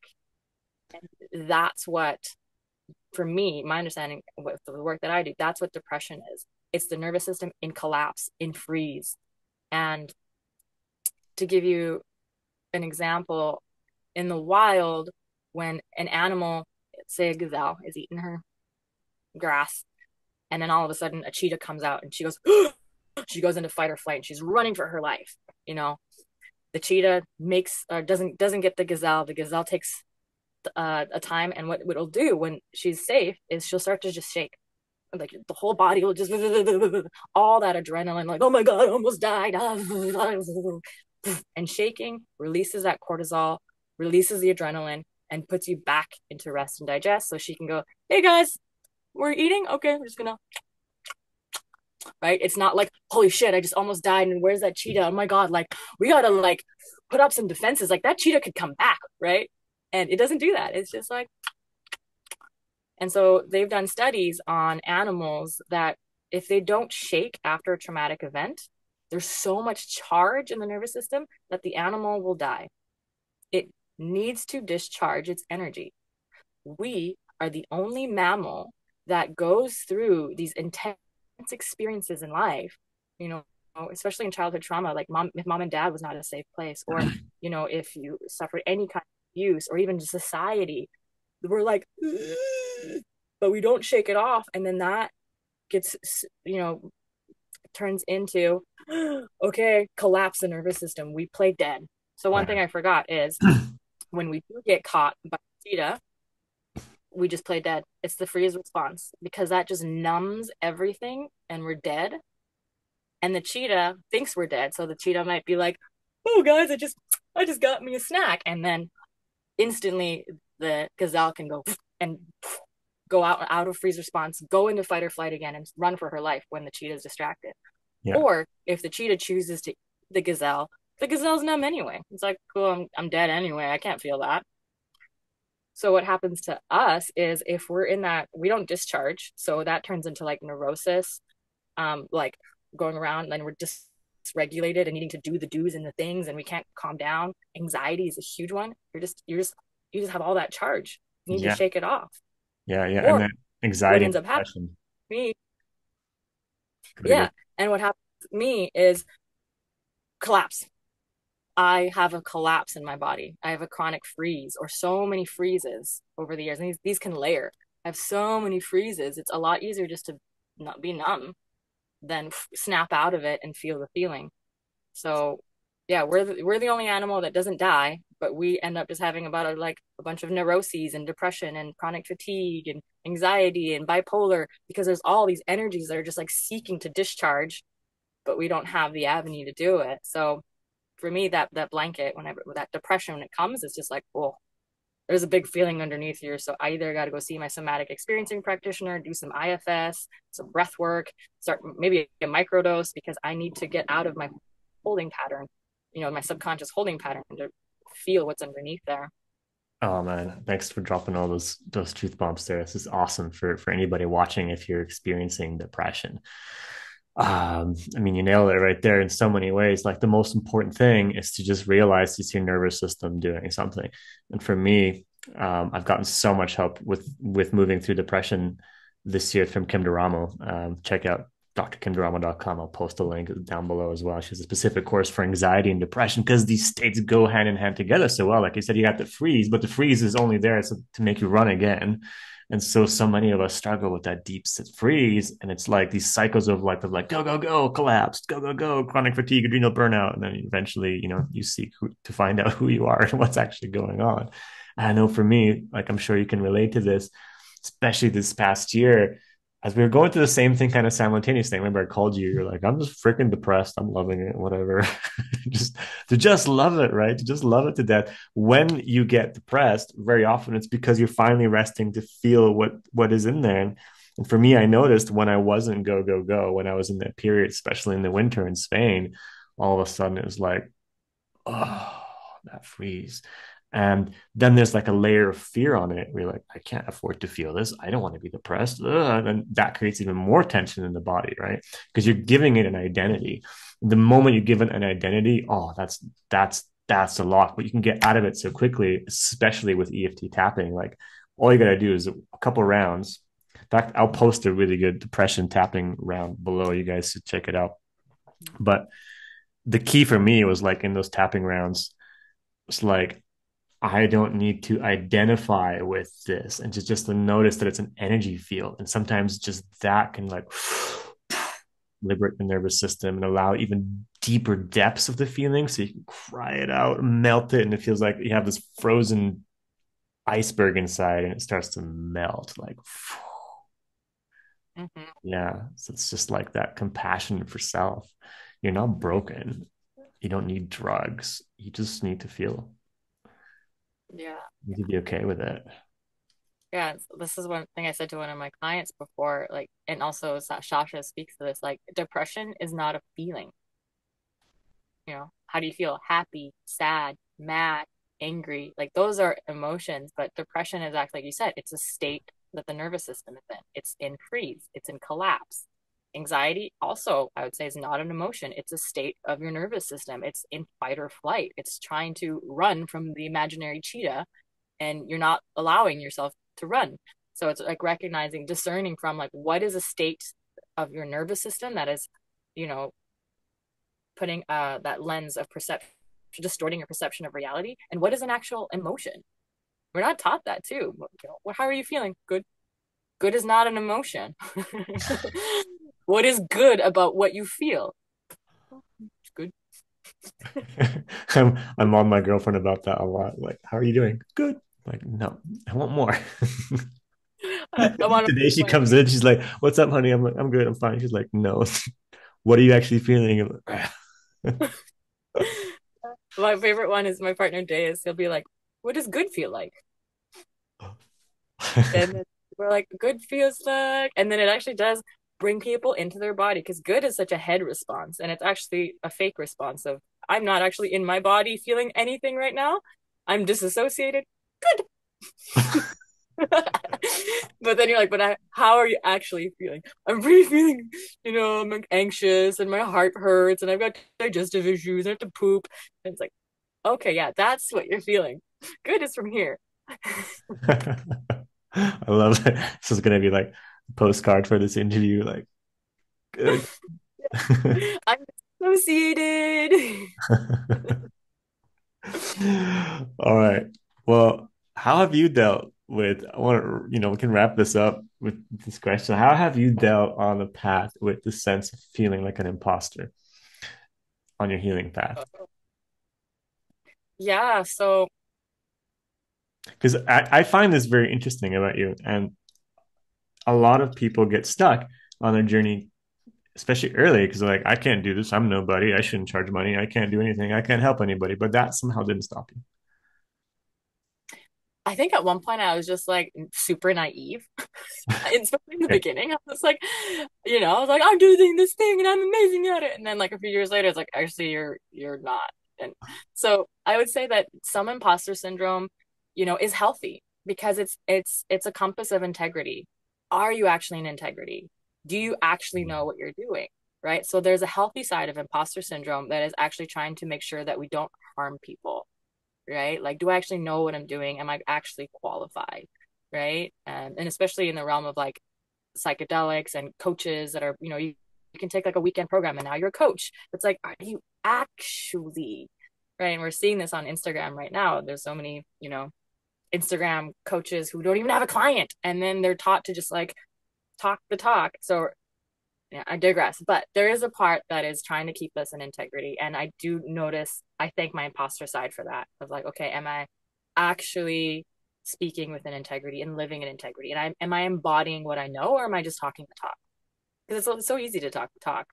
And that's what, for me, my understanding with the work that I do, that's what depression is. It's the nervous system in collapse, in freeze. And to give you an example, in the wild, when an animal, say a gazelle, is eating her grass, and then all of a sudden a cheetah comes out and she goes, she goes into fight or flight and she's running for her life. You know, the cheetah makes doesn't get the gazelle. The gazelle takes a time, and what it'll do when she's safe is she'll start to just shake. Like the whole body will just all that adrenaline, like, oh my god, I almost died, and shaking releases that cortisol, releases the adrenaline, and puts you back into rest and digest, so she can go, hey guys, we're eating, okay, we're just gonna, right? It's not like, holy shit, I just almost died, and where's that cheetah? Oh my god, like we gotta like put up some defenses, like that cheetah could come back, right? And it doesn't do that. It's just like, and so they've done studies on animals that if they don't shake after a traumatic event, there's so much charge in the nervous system that the animal will die. It needs to discharge its energy. We are the only mammal that goes through these intense experiences in life, you know, especially in childhood trauma, like if mom and dad was not a safe place, or, you know, if you suffered any kind of abuse, or even society, we're like, but we don't shake it off. And then that gets, you know, turns into, okay, collapse the nervous system. We play dead. So one thing Yeah. I forgot is when we do get caught by cheetah, we just play dead. It's the freeze response because that just numbs everything and we're dead. And the cheetah thinks we're dead. So the cheetah might be like, oh guys, I just got me a snack. And then instantly the gazelle can go and go out of freeze response, go into fight or flight again and run for her life when the cheetah is distracted. Yeah. Or if the cheetah chooses to eat the gazelle's numb anyway. It's like, cool, I'm dead anyway. I can't feel that. So what happens to us is if we're in that, we don't discharge. So that turns into like neurosis, like going around and then we're dysregulated and needing to do the do's and the things and we can't calm down. Anxiety is a huge one. You just have all that charge. You need to Yeah. shake it off. Yeah. Yeah. And Or then what anxiety and ends up happening depression. to me, Good. yeah. And what happens to me is collapse. I have a collapse in my body. I have a chronic freeze or so many freezes over the years. And these can layer. I have so many freezes. It's a lot easier just to not be numb than snap out of it and feel the feeling. So yeah, we're the only animal that doesn't die, but we end up just having about like a bunch of neuroses and depression and chronic fatigue and anxiety and bipolar because there's all these energies that are just like seeking to discharge, but we don't have the avenue to do it. So for me, that blanket, whenever that depression when it comes, it's just like, oh, there's a big feeling underneath here. So I either got to go see my somatic experiencing practitioner, do some IFS, some breath work, start maybe a microdose because I need to get out of my holding pattern, you know, my subconscious holding pattern to feel what's underneath there. Oh man, thanks for dropping all those truth bombs there. This is awesome for anybody watching if you're experiencing depression. I mean, you nailed it right there in so many ways. Like the most important thing is to just realize it's your nervous system doing something. And for me, I've gotten so much help with moving through depression this year from Kim Duramo. Check out drkimdrama.com. I'll post a link down below as well. She has a specific course for anxiety and depression because these states go hand in hand together so well. Like you said, you got the freeze, but the freeze is only there to make you run again. And so many of us struggle with that deep freeze. And it's like these cycles of like, go, go, go, collapse, go, go, go, chronic fatigue, adrenal burnout. And then eventually, you seek to find out who you are and what's actually going on. And I know for me, like I'm sure you can relate to this, especially this past year as we were going through the same thing kind of simultaneously. I remember I called you. You're like, I'm just freaking depressed. I'm loving it, whatever. just to just love it, right? To just love it to death. When you get depressed, very often it's because you're finally resting to feel what is in there. And for me, I noticed when I wasn't go, go, go, when I was in that period, especially in the winter in Spain, all of a sudden it was like, oh, that freeze. And then there's like a layer of fear on it. Where you're like, I can't afford to feel this. I don't want to be depressed. Ugh. And that creates even more tension in the body, right? Because you're giving it an identity. The moment you give it an identity, oh, that's a lock. But you can get out of it so quickly, especially with EFT tapping. Like all you gotta do is a couple rounds. In fact, I'll post a really good depression tapping round below. You guys should check it out. But the key for me was like in those tapping rounds, it's like I don't need to identify with this and just to notice that it's an energy field. And sometimes just that can like liberate the nervous system and allow even deeper depths of the feeling. So you can cry it out, melt it, and it feels like you have this frozen iceberg inside and it starts to melt like Hmm. yeah. So it's just like that compassion for self. You're not broken. You don't need drugs. You just need to feel. Yeah. You need to be okay with it. Yeah, this is one thing I said to one of my clients before, like, and also Shasha speaks to this, like, depression is not a feeling. How do you feel? Happy, sad, mad, angry? Like, those are emotions, but depression is actually, like you said, it's a state that the nervous system is in. It's in freeze, it's in collapse. Anxiety, also, I would say, is not an emotion. It's a state of your nervous system. It's in fight or flight. It's trying to run from the imaginary cheetah and you're not allowing yourself to run. So it's like recognizing, discerning from like what is a state of your nervous system that is, you know, putting that lens of perception, distorting your perception of reality, and what is an actual emotion. We're not taught that too. How are you feeling? Good. Good is not an emotion. What is good about what you feel? It's good. I'm on my girlfriend about that a lot. Like, how are you doing? Good. Like, no, I want more. I'm on Today she my comes in, she's like, "What's up, honey?" I'm like, "I'm good, I'm fine." She's like, "No, what are you actually feeling?" I'm like, my favorite one is my partner Day's. He'll be like, "What does good feel like?" And then we're like, good feels like, and then it actually does bring people into their body because good is such a head response, and it's actually a fake response of I'm not actually in my body feeling anything right now. I'm disassociated. Good. But then you're like, how are you actually feeling? I'm really feeling, I'm like anxious and my heart hurts and I've got digestive issues. I have to poop. And it's like, okay, yeah, that's what you're feeling. Good is from here. I love it. This is gonna be like a postcard for this interview. Like, good. I'm associated. All right. Well, how have you dealt with? I want to, we can wrap this up with this question. How have you dealt on the path with the sense of feeling like an imposter on your healing path? Yeah, so Because I find this very interesting about you. And a lot of people get stuck on their journey, especially early, because they're like, I can't do this. I'm nobody. I shouldn't charge money. I can't do anything. I can't help anybody. But that somehow didn't stop you. I think at one point I was just like super naive. Especially in the Okay. beginning. I was like, I was like, I'm doing this thing and I'm amazing at it. And then like a few years later, it's like, actually you're not. And so I would say that some imposter syndrome, is healthy because it's a compass of integrity. Are you actually in integrity? Do you actually know what you're doing? Right. So there's a healthy side of imposter syndrome that is actually trying to make sure that we don't harm people, right? Like, do I actually know what I'm doing? Am I actually qualified? Right. And especially in the realm of like psychedelics and coaches that are, can take like a weekend program and now you're a coach. It's like, are you actually, right? And we're seeing this on Instagram right now. There's so many, Instagram coaches who don't even have a client, and then they're taught to just like talk the talk. So yeah, I digress. But there is a part that is trying to keep us in integrity. And I do notice, I thank my imposter side for that of like, okay, am I actually speaking with an integrity and living in integrity? And am I embodying what I know, or am I just talking the talk? Because it's so easy to talk the talk.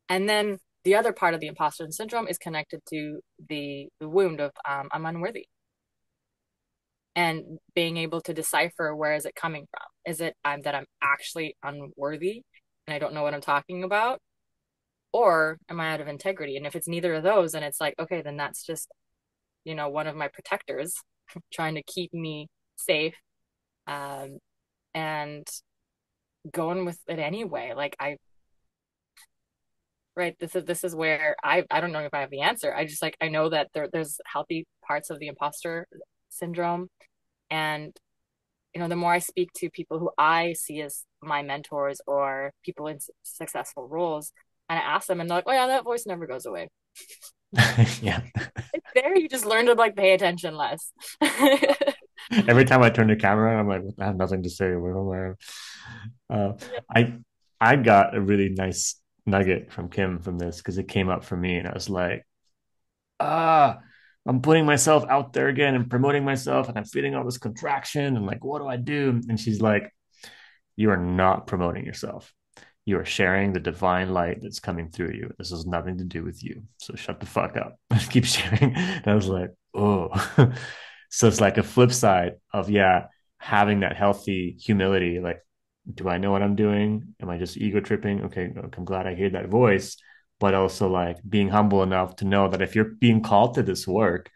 And then the other part of the imposter syndrome is connected to the wound of I'm unworthy, and being able to decipher where is it coming from. Is it that I'm actually unworthy and I don't know what I'm talking about? Or am I out of integrity? And if it's neither of those, then it's like, okay, then that's just, one of my protectors trying to keep me safe, um, and going with it anyway. Like right, this is where I don't know if I have the answer. I just like I know that there's healthy parts of the imposter syndrome, and the more I speak to people who I see as my mentors or people in successful roles, and I ask them, and they're like, "Oh yeah, that voice never goes away." Yeah. It's there. You just learn to like pay attention less. Every time I turn the camera, I'm like, I have nothing to say. Uh, Yeah. I I got a really nice nugget from Kim from this because it came up for me, and I was like, ah, I'm putting myself out there again and promoting myself, and I'm feeling all this contraction, and like, what do I do? And she's like, you are not promoting yourself. You are sharing the divine light that's coming through you. This has nothing to do with you. So shut the fuck up. Keep sharing. And I was like, oh. So it's like a flip side of, yeah, having that healthy humility. Like, do I know what I'm doing? Am I just ego tripping? Okay, I'm glad I hear that voice. But also like being humble enough to know that if you're being called to this work,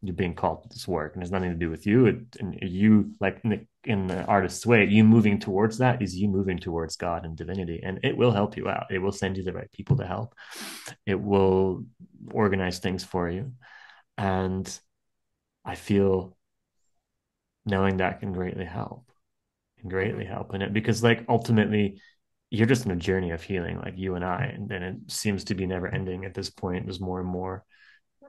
you're being called to this work, and it has nothing to do with you. And you, like in the artist's way, you moving towards that is you moving towards God and divinity, and it will help you out. It will send you the right people to help. It will organize things for you, and I feel knowing that can greatly help, Mhm. in it, because like ultimately you're just in a journey of healing, like you and I, and then it seems to be never ending at this point. There's more and more,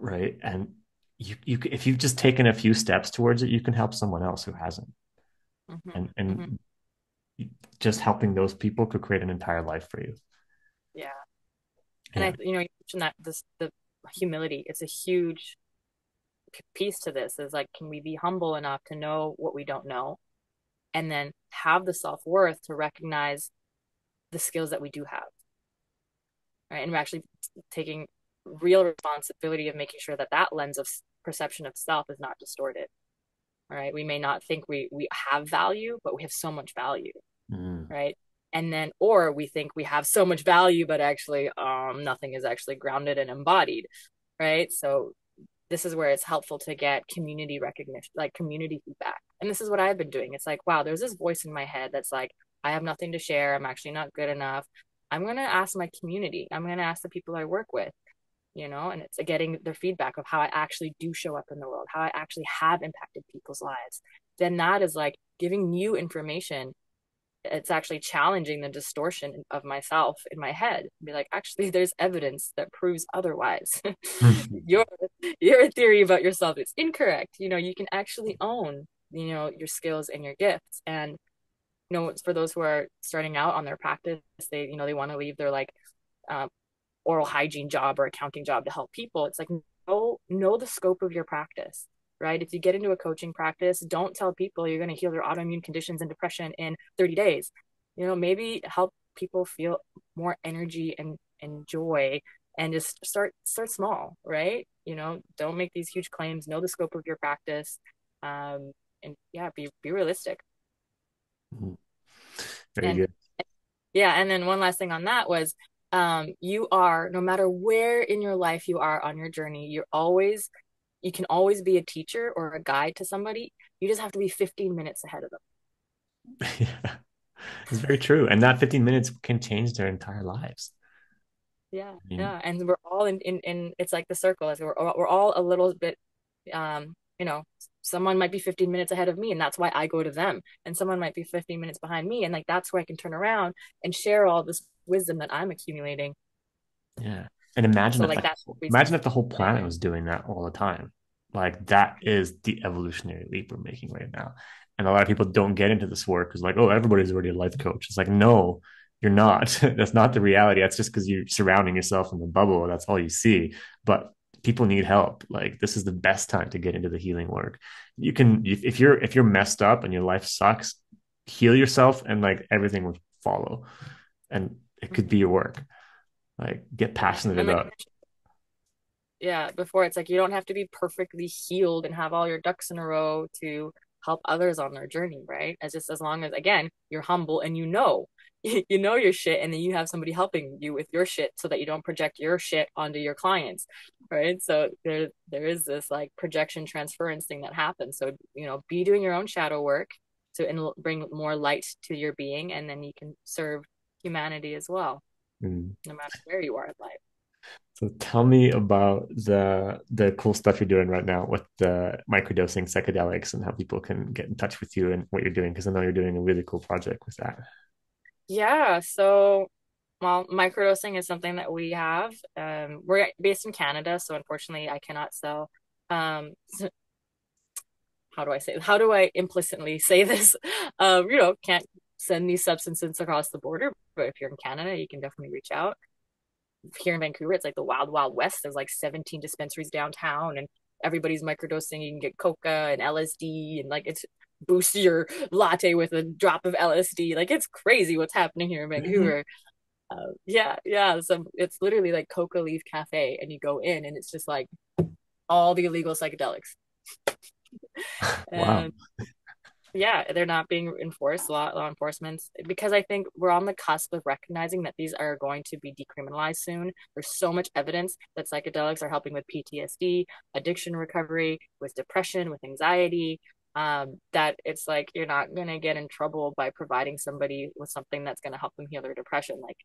right? And you if you've just taken a few steps towards it, you can help someone else who hasn't, Mhm. Mhm. and just helping those people could create an entire life for you. Yeah. And Yeah. you mentioned that the humility, it's a huge piece to this is like, can we be humble enough to know what we don't know, and then have the self-worth to recognize the skills that we do have, right? And we're actually taking real responsibility of making sure that that lens of perception of self is not distorted, right? We may not think we have value, but we have so much value, Mm. right? And then, or we think we have so much value, but actually, nothing is actually grounded and embodied, right? So this is where it's helpful to get community recognition, like community feedback. And this is what I've been doing. It's like, wow, there's this voice in my head that's like, I have nothing to share. I'm actually not good enough. I'm going to ask my community. I'm going to ask the people I work with, and it's getting their feedback of how I actually do show up in the world, how I actually have impacted people's lives. Then that is like giving new information. It's actually challenging the distortion of myself in my head. Be like, actually, there's evidence that proves otherwise. your your theory about yourself is incorrect. You can actually own, your skills and your gifts. And for those who are starting out on their practice, they want to leave their like um, oral hygiene job or accounting job to help people. It's like, know the scope of your practice, right? If you get into a coaching practice, don't tell people you're going to heal their autoimmune conditions and depression in 30 days. Maybe help people feel more energy and joy, and just start small, right? Don't make these huge claims. Know the scope of your practice, and yeah, be realistic. Very And good. yeah, and then one last thing on that was, you are, no matter where in your life you are on your journey, you can always be a teacher or a guide to somebody. You just have to be 15 minutes ahead of them. Yeah, it's very true, and that 15 minutes can change their entire lives. Yeah, I mean, yeah, and we're all in it's like the circle. We're all a little bit, um, you know, someone might be 15 minutes ahead of me, and that's why I go to them, and someone might be 15 minutes behind me, and like that's where I can turn around and share all this wisdom that I'm accumulating. Yeah. And imagine So if like like that always imagine if the whole like, planet was doing that all the time. Like that is the evolutionary leap we're making right now. And a lot of people don't get into this work because like, oh, everybody's already a life coach. It's like, no, you're not. That's not the reality. That's just because you're surrounding yourself in the bubble. That's all you see. But people need help. Like this is the best time to get into the healing work. You can if you're messed up and your life sucks, heal yourself and like everything will follow. And it could be mhm, your work. Like get yeah. passionate And like about. yeah, before it's like you don't have to be perfectly healed and have all your ducks in a row to help others on their journey, right? As just as long as again, you're humble and you know you know your shit and then you have somebody helping you with your shit so that you don't project your shit onto your clients, right? So there is this like projection transference thing that happens. So, be doing your own shadow work to bring more light to your being and then you can serve humanity as well, Mm. no matter where you are in life. So tell me about the cool stuff you're doing right now with the microdosing psychedelics and how people can get in touch with you and what you're doing because I know you're doing a really cool project with that. Yeah, so well, microdosing is something that we have. We're based in Canada, so unfortunately, I cannot sell. How do I say? How do I implicitly say this? Can't send these substances across the border, but if you're in Canada, you can definitely reach out. Here in Vancouver, it's like the wild, wild west. There's like 17 dispensaries downtown, and everybody's microdosing. You can get coca and LSD, and like it's boost your latte with a drop of LSD. Like it's crazy what's happening here in Vancouver. Yeah, yeah. So it's literally like Coca Leaf Cafe, and you go in, and it's just like all the illegal psychedelics. Wow. And yeah, they're not being enforced, law enforcement, because I think we're on the cusp of recognizing that these are going to be decriminalized soon. There's so much evidence that psychedelics are helping with PTSD, addiction recovery, with depression, with anxiety. That it's like you're not gonna get in trouble by providing somebody with something that's gonna help them heal their depression. Like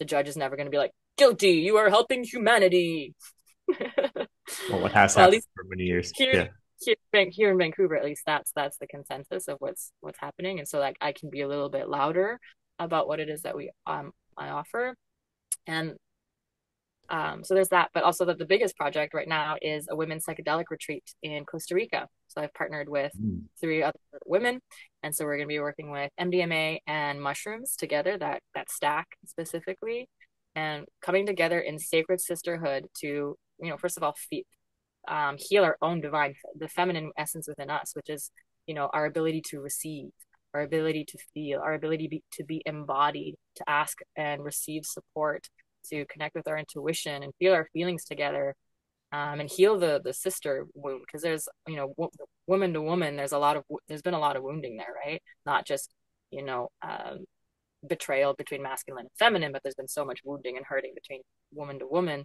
the judge is never gonna be like, guilty, you are helping humanity. Well, what has Well, at happened least for many years. here Yeah. here in Vancouver, at least that's the consensus of what's happening, and so like I can be a little bit louder about what it is that we I offer, and so there's that, but also that the biggest project right now is a women's psychedelic retreat in Costa Rica. So I've partnered with Mm. three other women, and so we're going to be working with MDMA and mushrooms together, that stack specifically, and coming together in sacred sisterhood to first of all heal our own the feminine essence within us, which is, our ability to receive, our ability to feel, our ability to be embodied, to ask and receive support, to connect with our intuition and feel our feelings together, and heal the sister wound. Because there's, woman to woman, there's been a lot of wounding there, right? Not just, betrayal between masculine and feminine, but there's been so much wounding and hurting between woman to woman.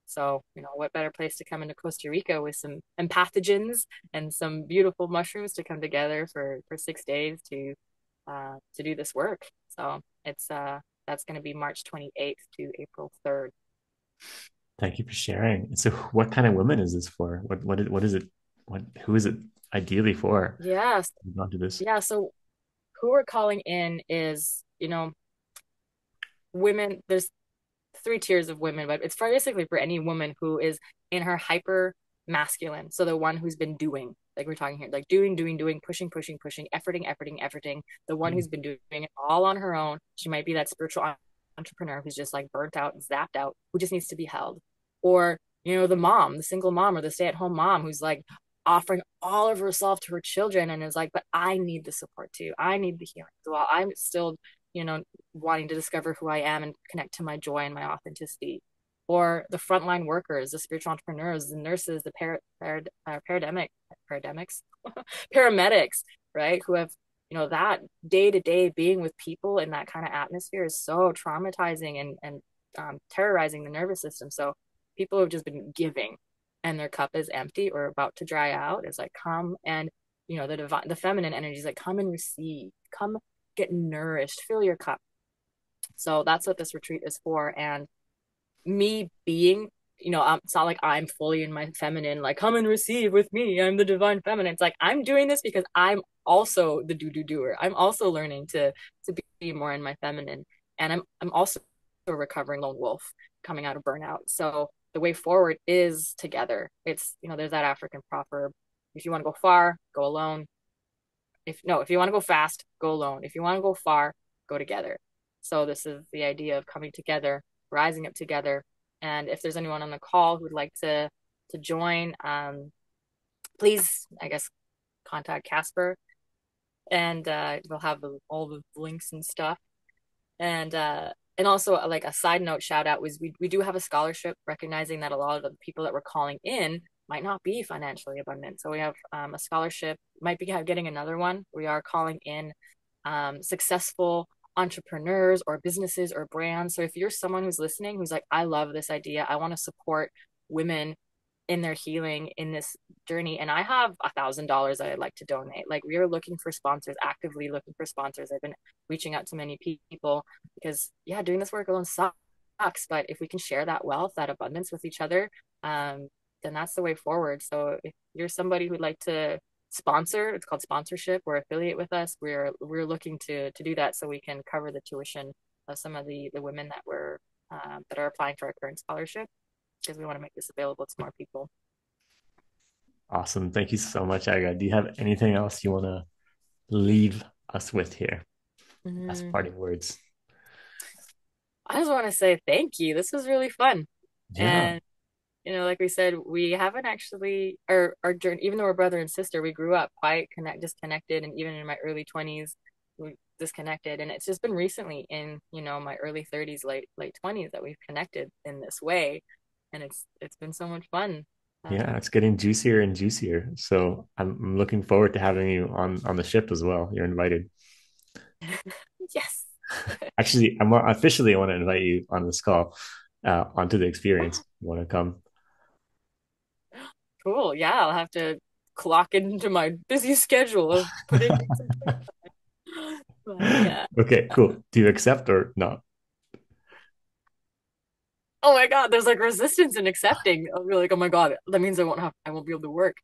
So, what better place to come into Costa Rica with some empathogens and some beautiful mushrooms to come together for 6 days to do this work. So it's that's going to be March 28th to April 3rd. Thank you for sharing. So what kind of women is this for? What is it? Who is it ideally for? Yes. Move on to this. Yeah. So who we're calling in is, women. There's three tiers of women, but it's basically for any woman who is in her hyper masculine. So the one who's been doing, like we're talking here, like doing, pushing, pushing, pushing, efforting. The one Mm. who's been doing it all on her own. She might be that spiritual entrepreneur who's just like burnt out, zapped out, who just needs to be held. Or, the mom, the single mom or the stay-at-home mom who's like offering all of herself to her children and is like, but I need the support too. I need the healing as well. I'm still, wanting to discover who I am and connect to my joy and my authenticity. Or the frontline workers, the spiritual entrepreneurs, the nurses, the paramedics, paramedics, right? Who have, that day to day being with people in that kind of atmosphere is so traumatizing and terrorizing the nervous system. So people who have just been giving and their cup is empty or about to dry out is like, come and, the feminine energy is like, come and receive, come get nourished, fill your cup. So that's what this retreat is for. And me being, it's not like I'm fully in my feminine, like come and receive with me. I'm the divine feminine. It's like I'm doing this because I'm also the doer. I'm also learning to be more in my feminine. And I'm also a recovering lone wolf coming out of burnout. So the way forward is together. It's, there's that African proverb. If you want to go far, go alone. If you want to go fast, go alone. If you want to go far, go together. So this is the idea of coming together, rising up together. And if there's anyone on the call who'd like to join, please, I guess, contact Casper, and we'll have all the links and stuff. And also, like, a side note shout out was we do have a scholarship, recognizing that a lot of the people that we're calling in might not be financially abundant. So we have a scholarship, might be getting another one. We are calling in successful entrepreneurs or businesses or brands. So if you're someone who's listening who's like, I love this idea, I want to support women in their healing in this journey, and I have $1,000 that I'd like to donate. Like, we are looking for sponsors, actively looking for sponsors. I've been reaching out to many people because, yeah, doing this work alone sucks, but if we can share that wealth, that abundance with each other, then that's the way forward. So if you're somebody who'd like to sponsor, it's called sponsorship, or affiliate with us, we're looking to do that so we can cover the tuition of some of the women that are applying for our current scholarship, because we want to make this available to more people. Awesome. Thank you so much, Aga. Do you have anything else you want to leave us with here as Mm, parting words? I just want to say thank you. This was really fun. Yeah. And, like we said, we haven't actually, our journey, even though we're brother and sister, we grew up quite disconnected. And even in my early 20s, we disconnected. And it's just been recently in, my early 30s, late 20s, that we've connected in this way. And it's been so much fun. Yeah, Um, it's getting juicier and juicier. So I'm looking forward to having you on the ship as well. You're invited. yes. Actually, I'm officially I want to invite you on this call, onto the experience. You want to come? Cool. Yeah, I'll have to clock into my busy schedule of putting in some time. But yeah. Okay, cool. Do you accept or not? Oh my God, there's like resistance in accepting. I'll be like, oh my God, that means I won't be able to work.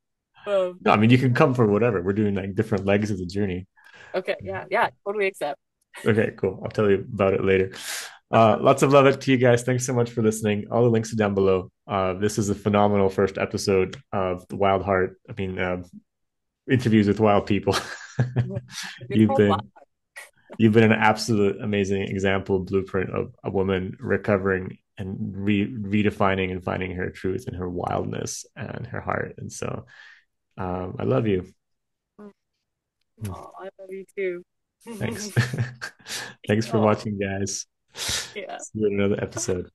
No, I mean you can come for whatever. We're doing like different legs of the journey. Okay, yeah, yeah, totally accept. Okay, cool. I'll tell you about it later. Lots of love to you guys. Thanks so much for listening. All the links are down below. This is a phenomenal first episode of the Wild Heart. I mean, interviews with wild people. It's you've called Wild. been you've been an absolute amazing example, blueprint of a woman recovering and redefining and finding her truth and her wildness and her heart. And so, I love you. Oh, I love you too. Thanks. Thanks for Oh, watching, guys. yeah. See you in another episode.